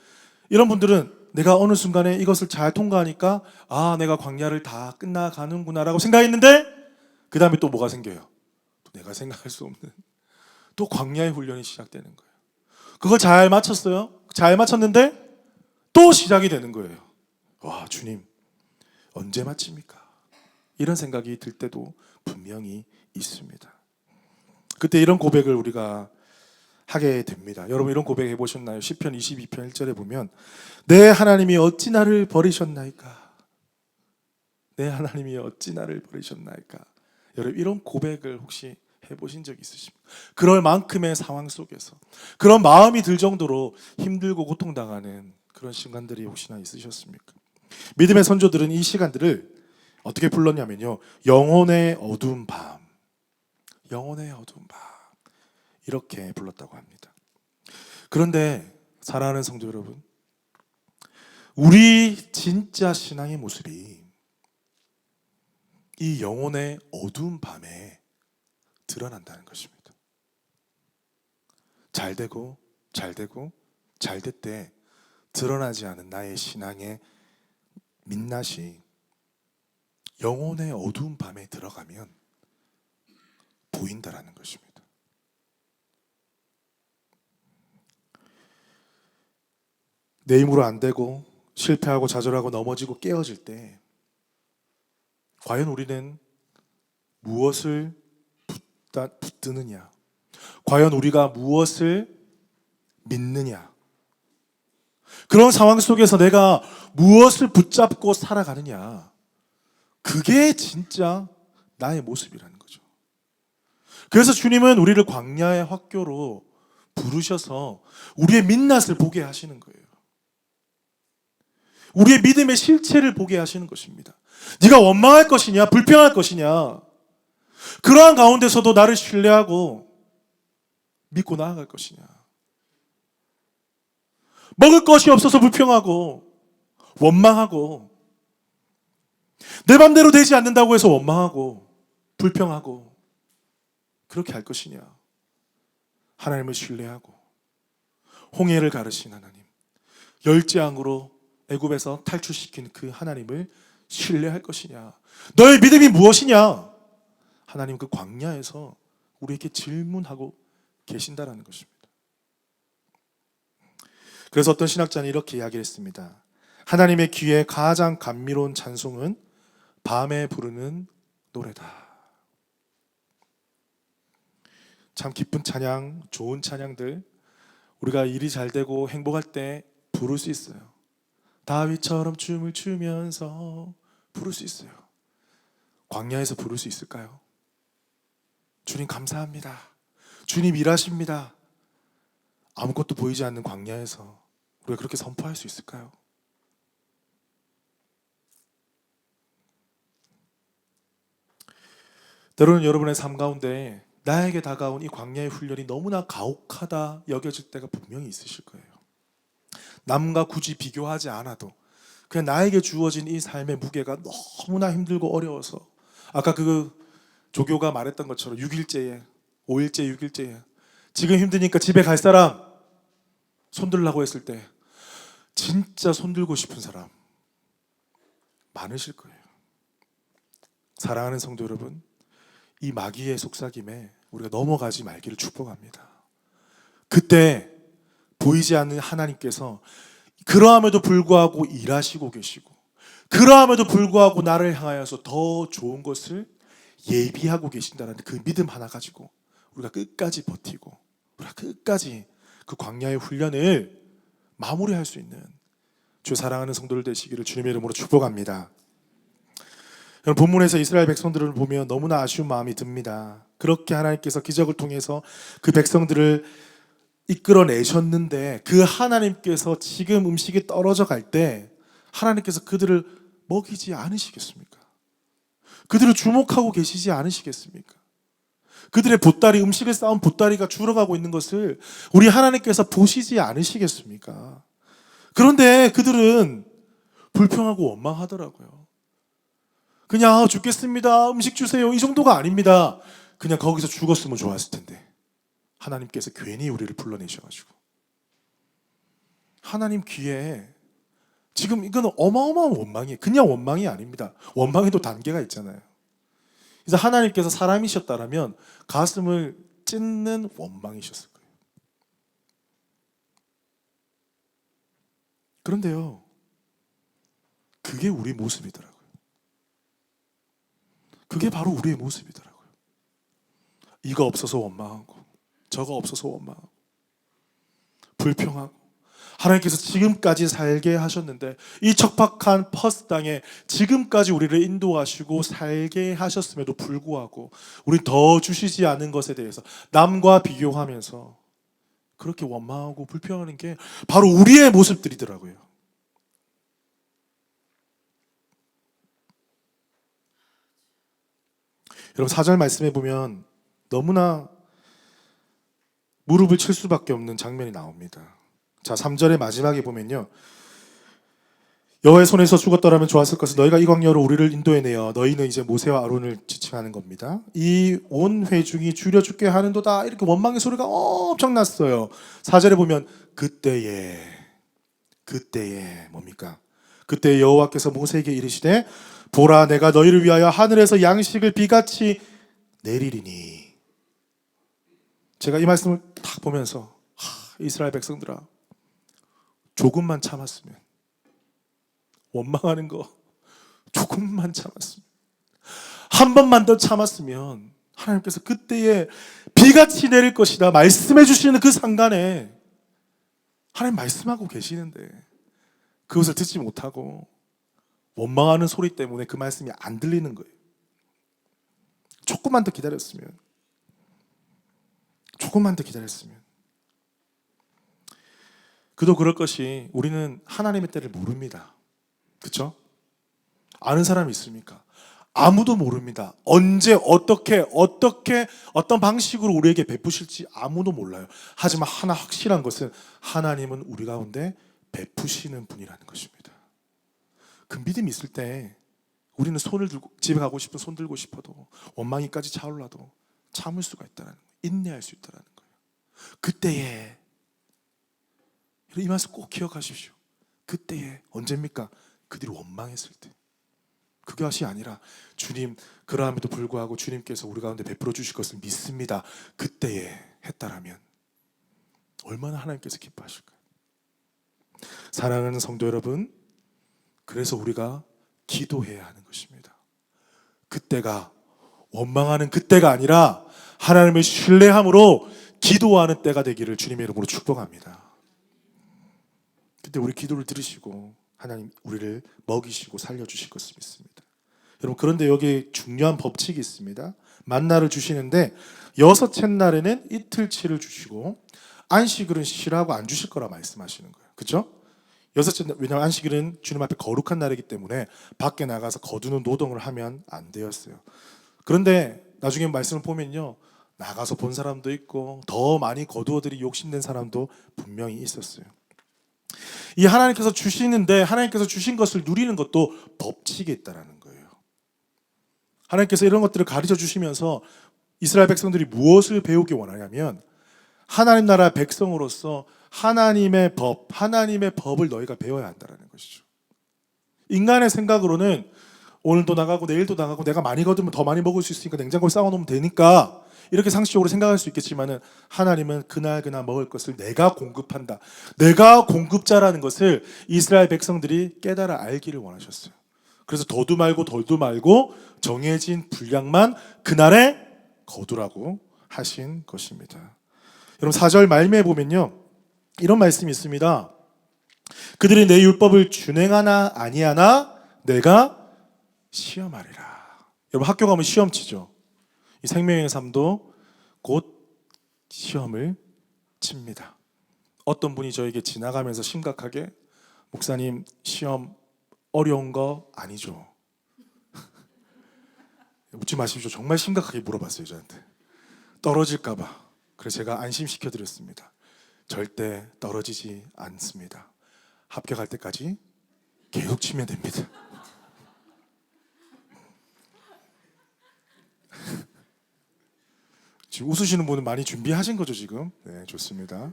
Speaker 1: 이런 분들은 내가 어느 순간에 이것을 잘 통과하니까 아, 내가 광야를 다 끝나가는구나 라고 생각했는데 그 다음에 또 뭐가 생겨요? 또 내가 생각할 수 없는 또 광야의 훈련이 시작되는 거예요. 그걸 잘 마쳤어요. 잘 마쳤는데 또 시작이 되는 거예요. 와, 주님 언제 마칩니까? 이런 생각이 들 때도 분명히 있습니다. 그때 이런 고백을 우리가 하게 됩니다. 여러분 이런 고백 해보셨나요? 시편 22편 1절에 보면 내 하나님이 어찌 나를 버리셨나이까? 내 하나님이 어찌 나를 버리셨나이까? 여러분 이런 고백을 혹시 해보신 적 있으십니까? 그럴 만큼의 상황 속에서 그런 마음이 들 정도로 힘들고 고통당하는 그런 시간들이 혹시나 있으셨습니까? 믿음의 선조들은 이 시간들을 어떻게 불렀냐면요, 영혼의 어두운 밤, 영혼의 어두운 밤 이렇게 불렀다고 합니다. 그런데 사랑하는 성도 여러분, 우리 진짜 신앙의 모습이 이 영혼의 어두운 밤에 드러난다는 것입니다. 잘되고 잘됐대 드러나지 않은 나의 신앙의 민낯이 영혼의 어두운 밤에 들어가면 보인다라는 것입니다. 내 힘으로 안 되고 실패하고 좌절하고 넘어지고 깨어질 때 과연 우리는 무엇을 붙드느냐? 과연 우리가 무엇을 믿느냐? 그런 상황 속에서 내가 무엇을 붙잡고 살아가느냐? 그게 진짜 나의 모습이라는 거죠. 그래서 주님은 우리를 광야의 학교로 부르셔서 우리의 민낯을 보게 하시는 거예요. 우리의 믿음의 실체를 보게 하시는 것입니다. 네가 원망할 것이냐, 불평할 것이냐, 그러한 가운데서도 나를 신뢰하고 믿고 나아갈 것이냐, 먹을 것이 없어서 불평하고 원망하고 내 맘대로 되지 않는다고 해서 원망하고 불평하고 그렇게 할 것이냐, 하나님을 신뢰하고 홍해를 가르신 하나님, 열재앙으로 애굽에서 탈출시킨 그 하나님을 신뢰할 것이냐, 너의 믿음이 무엇이냐, 하나님 그 광야에서 우리에게 질문하고 계신다라는 것입니다. 그래서 어떤 신학자는 이렇게 이야기를 했습니다. 하나님의 귀에 가장 감미로운 찬송은 밤에 부르는 노래다. 참 기쁜 찬양, 좋은 찬양들 우리가 일이 잘 되고 행복할 때 부를 수 있어요. 다윗처럼 춤을 추면서 부를 수 있어요. 광야에서 부를 수 있을까요? 주님 감사합니다. 주님 일하십니다. 아무것도 보이지 않는 광야에서 우리가 그렇게 선포할 수 있을까요? 때로는 여러분의 삶 가운데 나에게 다가온 이 광야의 훈련이 너무나 가혹하다 여겨질 때가 분명히 있으실 거예요. 남과 굳이 비교하지 않아도 그냥 나에게 주어진 이 삶의 무게가 너무나 힘들고 어려워서 아까 그 조교가 말했던 것처럼 6일째에 5일째 6일째에 지금 힘드니까 집에 갈 사람 손들라고 했을 때 진짜 손들고 싶은 사람 많으실 거예요. 사랑하는 성도 여러분, 이 마귀의 속삭임에 우리가 넘어가지 말기를 축복합니다. 그때 보이지 않는 하나님께서 그러함에도 불구하고 일하시고 계시고 그러함에도 불구하고 나를 향하여서 더 좋은 것을 예비하고 계신다는 그 믿음 하나 가지고 우리가 끝까지 버티고 우리가 끝까지 그 광야의 훈련을 마무리할 수 있는 주 사랑하는 성도들 되시기를 주님의 이름으로 축복합니다. 본문에서 이스라엘 백성들을 보면 너무나 아쉬운 마음이 듭니다. 그렇게 하나님께서 기적을 통해서 그 백성들을 이끌어내셨는데 그 하나님께서 지금 음식이 떨어져 갈 때 하나님께서 그들을 먹이지 않으시겠습니까? 그들을 주목하고 계시지 않으시겠습니까? 그들의 보따리, 음식을 쌓은 보따리가 줄어가고 있는 것을 우리 하나님께서 보시지 않으시겠습니까? 그런데 그들은 불평하고 원망하더라고요. 그냥 죽겠습니다. 음식 주세요. 이 정도가 아닙니다. 그냥 거기서 죽었으면 좋았을 텐데 하나님께서 괜히 우리를 불러내셔가지고 하나님 귀에 지금 이건 어마어마한 원망이에요. 그냥 원망이 아닙니다. 원망에도 단계가 있잖아요. 그래서 하나님께서 사람이셨다면 가슴을 찢는 원망이셨을 거예요. 그런데요, 그게 우리 모습이더라고요. 그게 바로 우리의 모습이더라고요. 이거 없어서 원망하고 저거 없어서 원망하고 불평하고 하나님께서 지금까지 살게 하셨는데 이 척박한 퍼스 땅에 지금까지 우리를 인도하시고 살게 하셨음에도 불구하고 우리 더 주시지 않은 것에 대해서 남과 비교하면서 그렇게 원망하고 불평하는 게 바로 우리의 모습들이더라고요. 여러분 4절 말씀해 보면 너무나 무릎을 칠 수밖에 없는 장면이 나옵니다. 자, 3절의 마지막에 보면요. 여호와의 손에서 죽었더라면 좋았을 것은 너희가 이 광야로 우리를 인도해내어 너희는 이제 모세와 아론을 지칭하는 겁니다. 이 온 회중이 줄여 죽게 하는도다. 이렇게 원망의 소리가 엄청 났어요. 4절에 보면 그때에 뭡니까? 그때 여호와께서 모세에게 이르시되 보라 내가 너희를 위하여 하늘에서 양식을 비같이 내리리니. 제가 이 말씀을 딱 보면서 이스라엘 백성들아 조금만 참았으면 원망하는 거 조금만 참았으면 한 번만 더 참았으면 하나님께서 그때에 비같이 내릴 것이다 말씀해 주시는 그 상간에 하나님 말씀하고 계시는데 그것을 듣지 못하고 원망하는 소리 때문에 그 말씀이 안 들리는 거예요. 조금만 더 기다렸으면 그도 그럴 것이 우리는 하나님의 때를 모릅니다. 그렇죠? 아는 사람이 있습니까? 아무도 모릅니다. 언제 어떻게 어떤 방식으로 우리에게 베푸실지 아무도 몰라요. 하지만 하나 확실한 것은 하나님은 우리 가운데 베푸시는 분이라는 것입니다. 그 믿음이 있을 때 우리는 손을 들고 집에 가고 싶은 손 들고 싶어도 원망이까지 차올라도 참을 수가 있다는 거예요. 인내할 수 있다는 거예요. 그때에 이 말씀 꼭 기억하십시오. 그때에 언제입니까? 그들이 원망했을 때. 그것이 아니라 주님 그러함에도 불구하고 주님께서 우리 가운데 베풀어 주실 것을 믿습니다. 그때에 했다라면 얼마나 하나님께서 기뻐하실까요? 사랑하는 성도 여러분, 그래서 우리가 기도해야 하는 것입니다. 그때가 원망하는 그때가 아니라 하나님을 신뢰함으로 기도하는 때가 되기를 주님의 이름으로 축복합니다. 그때 우리 기도를 들으시고 하나님 우리를 먹이시고 살려주실 것을 믿습니다. 여러분, 그런데 여기 중요한 법칙이 있습니다. 만나를 주시는데 여섯째 날에는 이틀치를 주시고 안식일은 쉬라고 안 주실 거라 말씀하시는 거예요. 그렇죠? 여섯째 날, 왜냐하면 안식일은 주님 앞에 거룩한 날이기 때문에 밖에 나가서 거두는 노동을 하면 안 되었어요. 그런데 나중에 말씀을 보면요, 나가서 본 사람도 있고 더 많이 거두어들이 욕심낸 사람도 분명히 있었어요. 이 하나님께서 주시는데 하나님께서 주신 것을 누리는 것도 법칙이 있다라는 거예요. 하나님께서 이런 것들을 가르쳐 주시면서 이스라엘 백성들이 무엇을 배우기 원하냐면 하나님 나라 백성으로서 하나님의 법을 너희가 배워야 한다는 것이죠. 인간의 생각으로는 오늘도 나가고 내일도 나가고 내가 많이 거두면 더 많이 먹을 수 있으니까 냉장고에 쌓아놓으면 되니까 이렇게 상식적으로 생각할 수 있겠지만은 하나님은 그날 먹을 것을 내가 공급한다. 내가 공급자라는 것을 이스라엘 백성들이 깨달아 알기를 원하셨어요. 그래서 더도 말고 덜도 말고 정해진 분량만 그날에 거두라고 하신 것입니다. 여러분 4절 말미에 보면요, 이런 말씀이 있습니다. 그들이 내 율법을 준행하나 아니하나 내가 시험하리라. 여러분, 학교 가면 시험 치죠. 이 생명의 삶도 곧 시험을 칩니다. 어떤 분이 저에게 지나가면서 심각하게 목사님 시험 어려운 거 아니죠? 묻지 마십시오. 정말 심각하게 물어봤어요, 저한테. 떨어질까 봐. 그래서 제가 안심시켜 드렸습니다. 절대 떨어지지 않습니다. 합격할 때까지 계속 치면 됩니다. 지금 웃으시는 분은 많이 준비하신 거죠, 지금? 네, 좋습니다.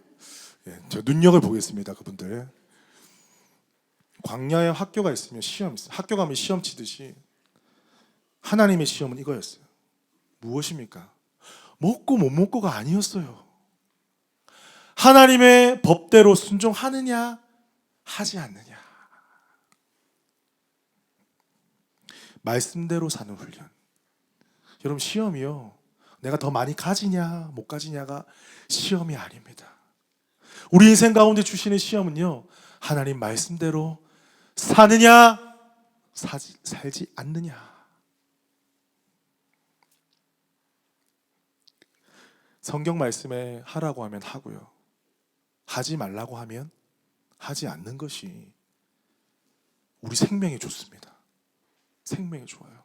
Speaker 1: 네, 저 눈여겨 보겠습니다, 그분들. 광야에 학교가 있으면 시험 있어요. 학교 가면 시험 치듯이 하나님의 시험은 이거였어요. 무엇입니까? 먹고 못 먹고가 아니었어요. 하나님의 법대로 순종하느냐 하지 않느냐. 말씀대로 사는 훈련. 여러분, 시험이요, 내가 더 많이 가지냐 못 가지냐가 시험이 아닙니다. 우리 인생 가운데 주시는 시험은요, 하나님 말씀대로 사느냐 살지 않느냐. 성경 말씀에 하라고 하면 하고요, 하지 말라고 하면 하지 않는 것이 우리 생명에 좋습니다. 생명에 좋아요.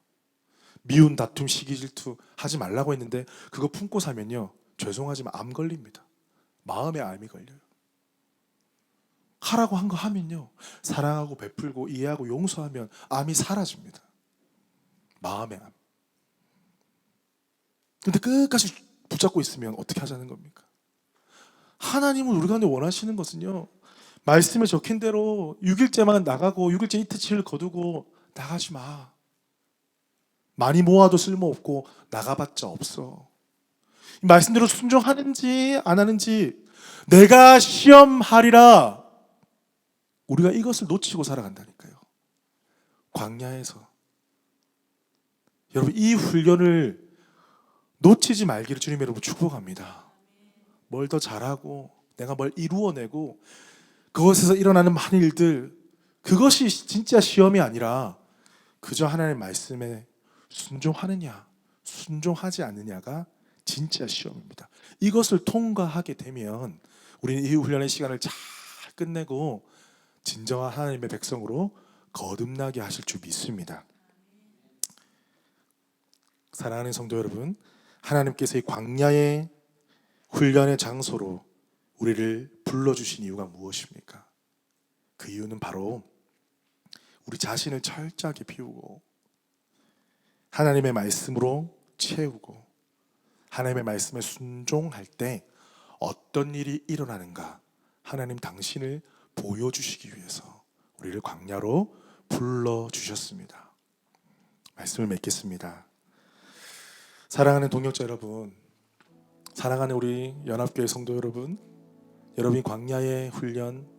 Speaker 1: 미운, 다툼, 시기, 질투 하지 말라고 했는데 그거 품고 사면요, 죄송하지만 암 걸립니다. 마음에 암이 걸려요. 하라고 한 거 하면요, 사랑하고 베풀고 이해하고 용서하면 암이 사라집니다. 마음의 암. 근데 끝까지 붙잡고 있으면 어떻게 하자는 겁니까? 하나님은 우리 가운데 원하시는 것은요, 말씀에 적힌 대로 6일째만 나가고 6일째 이틀치를 거두고 나가지 마. 많이 모아도 쓸모없고 나가봤자 없어. 말씀대로 순종하는지 안 하는지 내가 시험하리라. 우리가 이것을 놓치고 살아간다니까요. 광야에서. 여러분, 이 훈련을 놓치지 말기를 주님 여러분 축복합니다. 뭘 더 잘하고 내가 뭘 이루어내고 그것에서 일어나는 많은 일들, 그것이 진짜 시험이 아니라 그저 하나님의 말씀에 순종하느냐 순종하지 않느냐가 진짜 시험입니다. 이것을 통과하게 되면 우리는 이 훈련의 시간을 잘 끝내고 진정한 하나님의 백성으로 거듭나게 하실 줄 믿습니다. 사랑하는 성도 여러분, 하나님께서 이 광야의 훈련의 장소로 우리를 불러주신 이유가 무엇입니까? 그 이유는 바로 우리 자신을 철저하게 비우고 하나님의 말씀으로 채우고 하나님의 말씀에 순종할 때 어떤 일이 일어나는가, 하나님 당신을 보여주시기 위해서 우리를 광야로 불러주셨습니다. 말씀을 맺겠습니다. 사랑하는 동역자 여러분, 사랑하는 우리 연합교회 성도 여러분, 여러분이 광야의 훈련,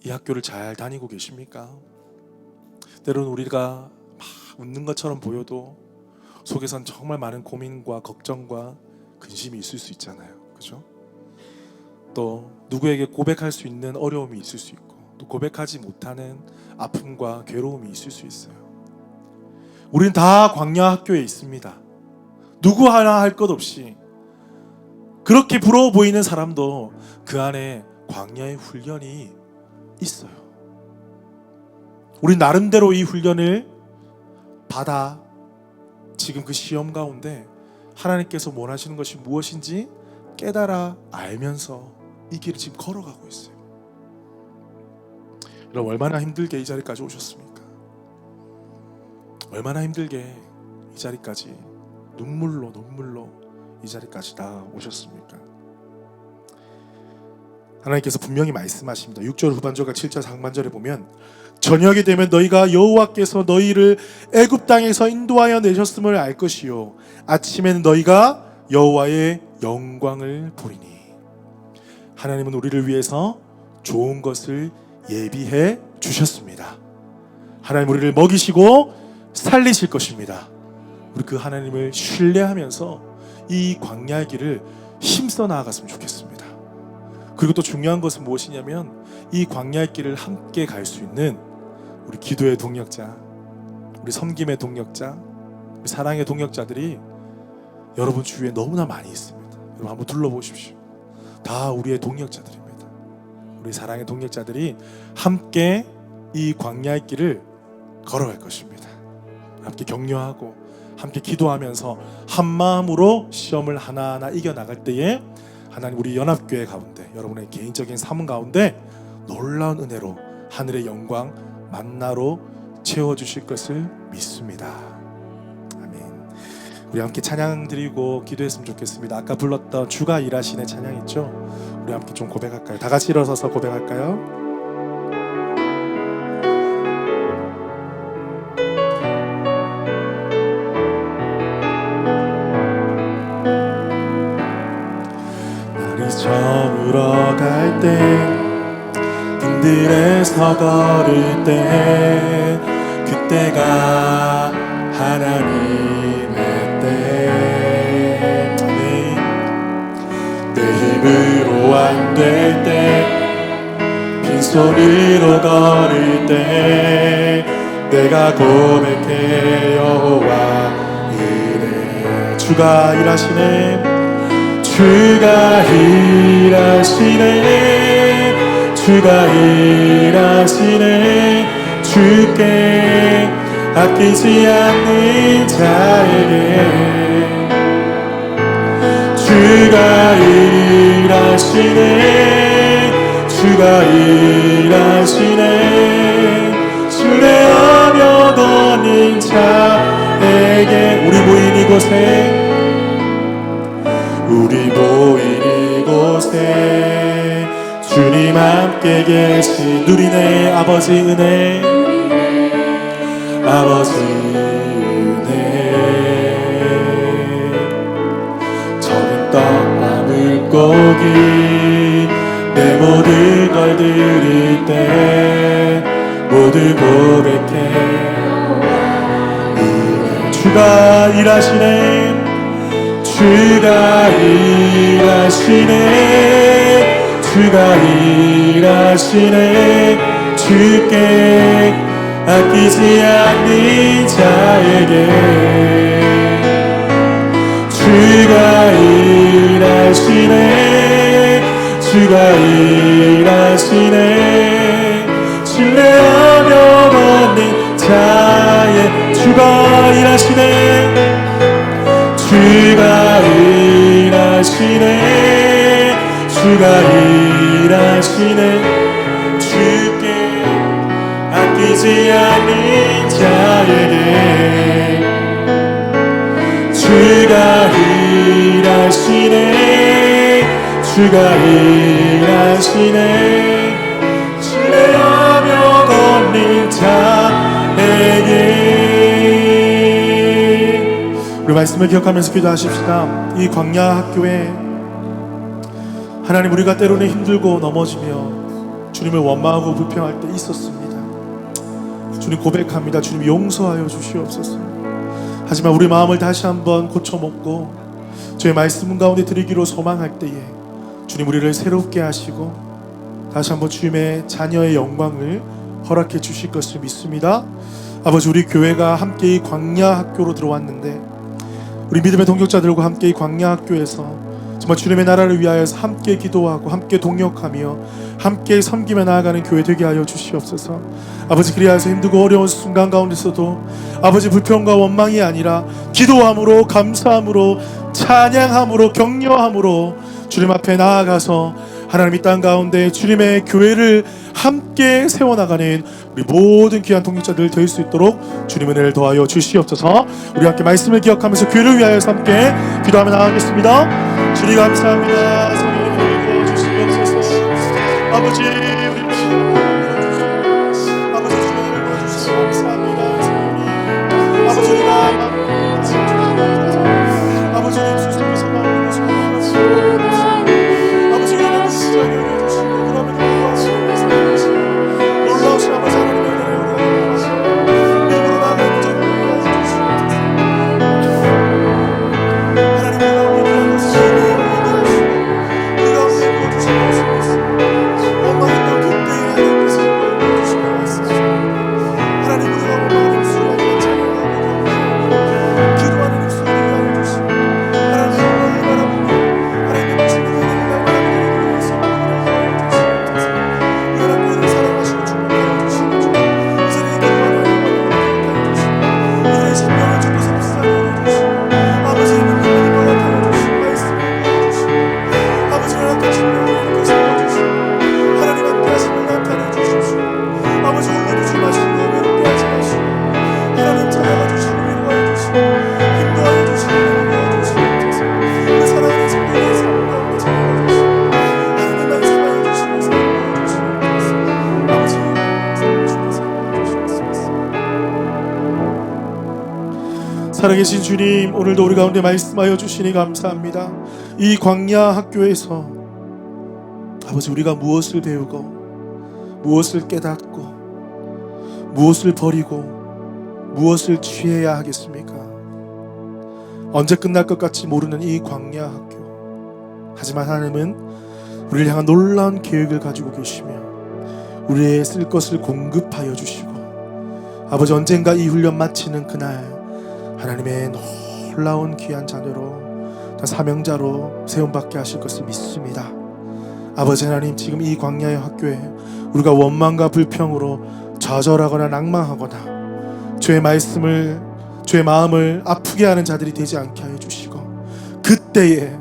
Speaker 1: 이 학교를 잘 다니고 계십니까? 때로는 우리가 막 웃는 것처럼 보여도 속에선 정말 많은 고민과 걱정과 근심이 있을 수 있잖아요. 그죠? 또 누구에게 고백할 수 있는 어려움이 있을 수 있고, 또 고백하지 못하는 아픔과 괴로움이 있을 수 있어요. 우린 다 광야 학교에 있습니다. 누구 하나 할 것 없이, 그렇게 부러워 보이는 사람도 그 안에 광야의 훈련이 있어요. 우린 나름대로 이 훈련을 받아 지금 그 시험 가운데 하나님께서 원하시는 것이 무엇인지 깨달아 알면서 이 길을 지금 걸어가고 있어요. 여러분, 얼마나 힘들게 이 자리까지 오셨습니까? 얼마나 힘들게 이 자리까지 눈물로 이 자리까지 다 오셨습니까? 하나님께서 분명히 말씀하십니다. 6절 후반절과 7절 상반절에 보면, 저녁이 되면 너희가 여호와께서 너희를 애굽 땅에서 인도하여 내셨음을 알 것이요 아침에는 너희가 여호와의 영광을 보리니. 하나님은 우리를 위해서 좋은 것을 예비해 주셨습니다. 하나님 우리를 먹이시고 살리실 것입니다. 우리 그 하나님을 신뢰하면서 이 광야의 길을 힘써 나아갔으면 좋겠습니다. 그리고 또 중요한 것은 무엇이냐면, 이 광야의 길을 함께 갈 수 있는 우리 기도의 동력자, 우리 섬김의 동력자, 우리 사랑의 동력자들이 여러분 주위에 너무나 많이 있습니다. 여러분 한번 둘러보십시오. 다 우리의 동력자들입니다. 우리 사랑의 동력자들이 함께 이 광야의 길을 걸어갈 것입니다. 함께 격려하고 함께 기도하면서 한 마음으로 시험을 하나하나 이겨나갈 때에 하나님 우리 연합교회 가운데, 여러분의 개인적인 삶 가운데 놀라운 은혜로 하늘의 영광 만나로 채워주실 것을 믿습니다. 아멘. 우리 함께 찬양 드리고 기도했으면 좋겠습니다. 아까 불렀던 주가 일하시네 찬양 있죠? 우리 함께 좀 고백할까요? 다 같이 일어서서 고백할까요? 날이 저물어 갈 때, 빈들에서 걸을 때, 그때가 하나님의 때. 아멘. 내 힘으로 안 될 때, 빈손으로 걸을 때, 내가 고백해 여호와 이래. 주가 일하시네, 주가 일하시네, 주가 일하시네. 주께 아끼지 않는 자에게 주가 일하시네, 주가 일하시네. 신뢰하며 걷는 자에게. 우리 모인 이곳에 주님 함께 계신 누리네 아버지 은혜, 아버지 은혜. 적은 떡 나물고기 내 모든 걸 드릴 때 모두 고백해 주가 일하시네, 주가 일하시네, 주가 일하시네. 주께 아끼지 않는 자에게 주가 일하시네, 주가 일하시네. 신뢰하며 걷는 자의 주가 일하시네, 주가 일하시네, 주가 일하시네. 주께 아끼지 않는 자에게 주가 일하시네, 주가 일하시네. 신뢰하며 걷는 자에게. 우리 말씀을 기억하면서 기도하십시다. 이 광야 학교에 하나님, 우리가 때로는 힘들고 넘어지며 주님을 원망하고 불평할 때 있었습니다. 주님 고백합니다. 주님 용서하여 주시옵소서. 하지만 우리 마음을 다시 한번 고쳐먹고 주의 말씀 가운데 드리기로 소망할 때에 주님 우리를 새롭게 하시고 다시 한번 주님의 자녀의 영광을 허락해 주실 것을 믿습니다. 아버지, 우리 교회가 함께 이 광야 학교로 들어왔는데 우리 믿음의 동역자들과 함께 이 광야 학교에서 정말 주님의 나라를 위하여서 함께 기도하고 함께 동역하며 함께 섬기며 나아가는 교회 되게 하여 주시옵소서. 아버지, 그리하여서 힘들고 어려운 순간 가운데서도 아버지 불평과 원망이 아니라 기도함으로 감사함으로 찬양함으로 격려함으로 주님 앞에 나아가서 하나님 이 땅 가운데 주님의 교회를 함께 세워나가는 우리 모든 귀한 동역자들 될 수 있도록 주님의 은혜를 더하여 주시옵소서. 우리 함께 말씀을 기억하면서 교회를 위하여서 함께 기도하며 나아가겠습니다. 주님 감사합니다. 성령님을 부어주시옵소서. 아버지, 우리 아버지 주님을 부어주시옵소서. 감사합니다. 아버지, 우리가 아버지 주님 수속에서 나오는 것을 아버지, 우리가 진짜 여겨 주시고 그러면 놀라우신 아버지 하나님의 은혜를 우리가 입으로 나가는 자를 위하여 주시옵소서. 하나님의 은혜를 우리가 함께 부어주시옵소서. 원망했던 그때에 하나님께서 부어주시옵소서. 하나님, 우리가 원망하는 입술을 찬양하고 기도하는 입술을 위하여 주시고 하나님 영광을 바라보며 하나님의 모습을 바라보며 위해서 하나님을 사랑하시고 축복하여 주시고 이전에 기도하는 영광을 주시고 이전에 생명을 주께서 불쌍히 여겨주시고 아버지의 능력을 허락하여 주시고 말씀을 보여주시고 아버지를 나타내시는 영광을 세워주시고 하나님 함께 하심을 나타내 주십시오. 아버지, 올려두지 마시고 외롭게 하지 마시고 하나님 찾아가 주시고 위로하여 주시고 힘도하여 주시고 위로하여 주시옵소서. 그 사랑하는 성도의 삶 가운데 찾아가 주시고 하나님 말씀하여 주시고 사랑하여 주시옵소서. 아버지, 주께서 사랑하여 주시옵소서. 살아계신 주님, 오늘도 우리 가운데 말씀하여 주시니 감사합니다. 이 광야 학교에서 아버지, 우리가 무엇을 배우고 무엇을 깨닫고 무엇을 버리고 무엇을 취해야 하겠습니까? 언제 끝날 것 같이 모르는 이 광야 학교. 하지만 하나님은 우리를 향한 놀라운 계획을 가지고 계시며 우리의 쓸 것을 공급하여 주시고 아버지, 언젠가 이 훈련 마치는 그날 하나님의 놀라운 귀한 자녀로 사명자로 세움받게 하실 것을 믿습니다. 아버지 하나님, 지금 이 광야의 학교에 우리가 원망과 불평으로 좌절하거나 낭망하거나 주의 말씀을, 주의 마음을 아프게 하는 자들이 되지 않게 하여 주시고 그때에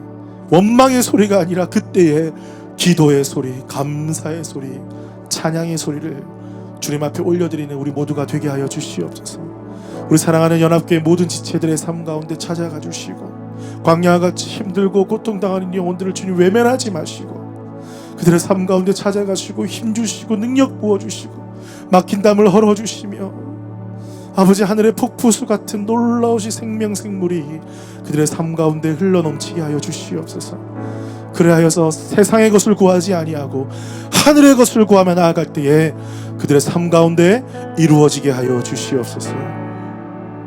Speaker 1: 원망의 소리가 아니라 그때에 기도의 소리, 감사의 소리, 찬양의 소리를 주님 앞에 올려드리는 우리 모두가 되게 하여 주시옵소서. 우리 사랑하는 연합교회 모든 지체들의 삶 가운데 찾아가 주시고 광야같이 힘들고 고통당하는 영혼들을 주님 외면하지 마시고 그들의 삶 가운데 찾아가시고 힘주시고 능력 부어주시고 막힌 담을 헐어주시며 아버지, 하늘의 폭포수 같은 놀라우신 생명생물이 그들의 삶 가운데 흘러넘치게 하여 주시옵소서. 그래하여서 세상의 것을 구하지 아니하고 하늘의 것을 구하며 나아갈 때에 그들의 삶 가운데 이루어지게 하여 주시옵소서.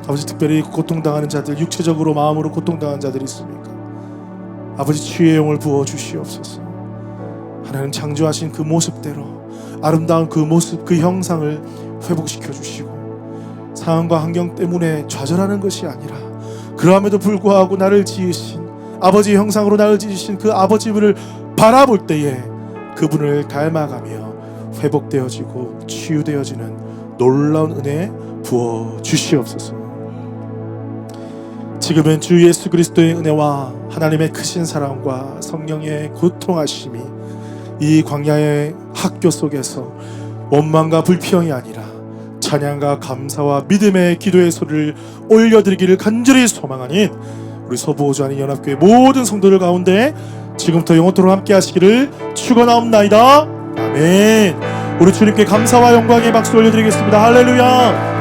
Speaker 1: 아버지, 특별히 고통당하는 자들, 육체적으로 마음으로 고통당한 자들이 있습니까? 아버지, 치유의 영을 부어 주시옵소서. 하나님, 창조하신 그 모습대로 아름다운 그 모습, 그 형상을 회복시켜 주시고 상황과 환경 때문에 좌절하는 것이 아니라 그럼에도 불구하고 나를 지으신 아버지의 형상으로 나를 지으신 그 아버지를 바라볼 때에 그분을 닮아가며 회복되어지고 치유되어지는 놀라운 은혜 부어 주시옵소서. 지금은 주 예수 그리스도의 은혜와 하나님의 크신 사랑과 성령의 고통하심이 이 광야의 학교 속에서 원망과 불평이 아니라 찬양과 감사와 믿음의 기도의 소리를 올려드리기를 간절히 소망하는 우리 서부호주하는 연합교회 모든 성도들 가운데 지금부터 영원토록 함께 하시기를 축원하옵나이다. 아멘. 우리 주님께 감사와 영광의 박수 올려드리겠습니다. 할렐루야.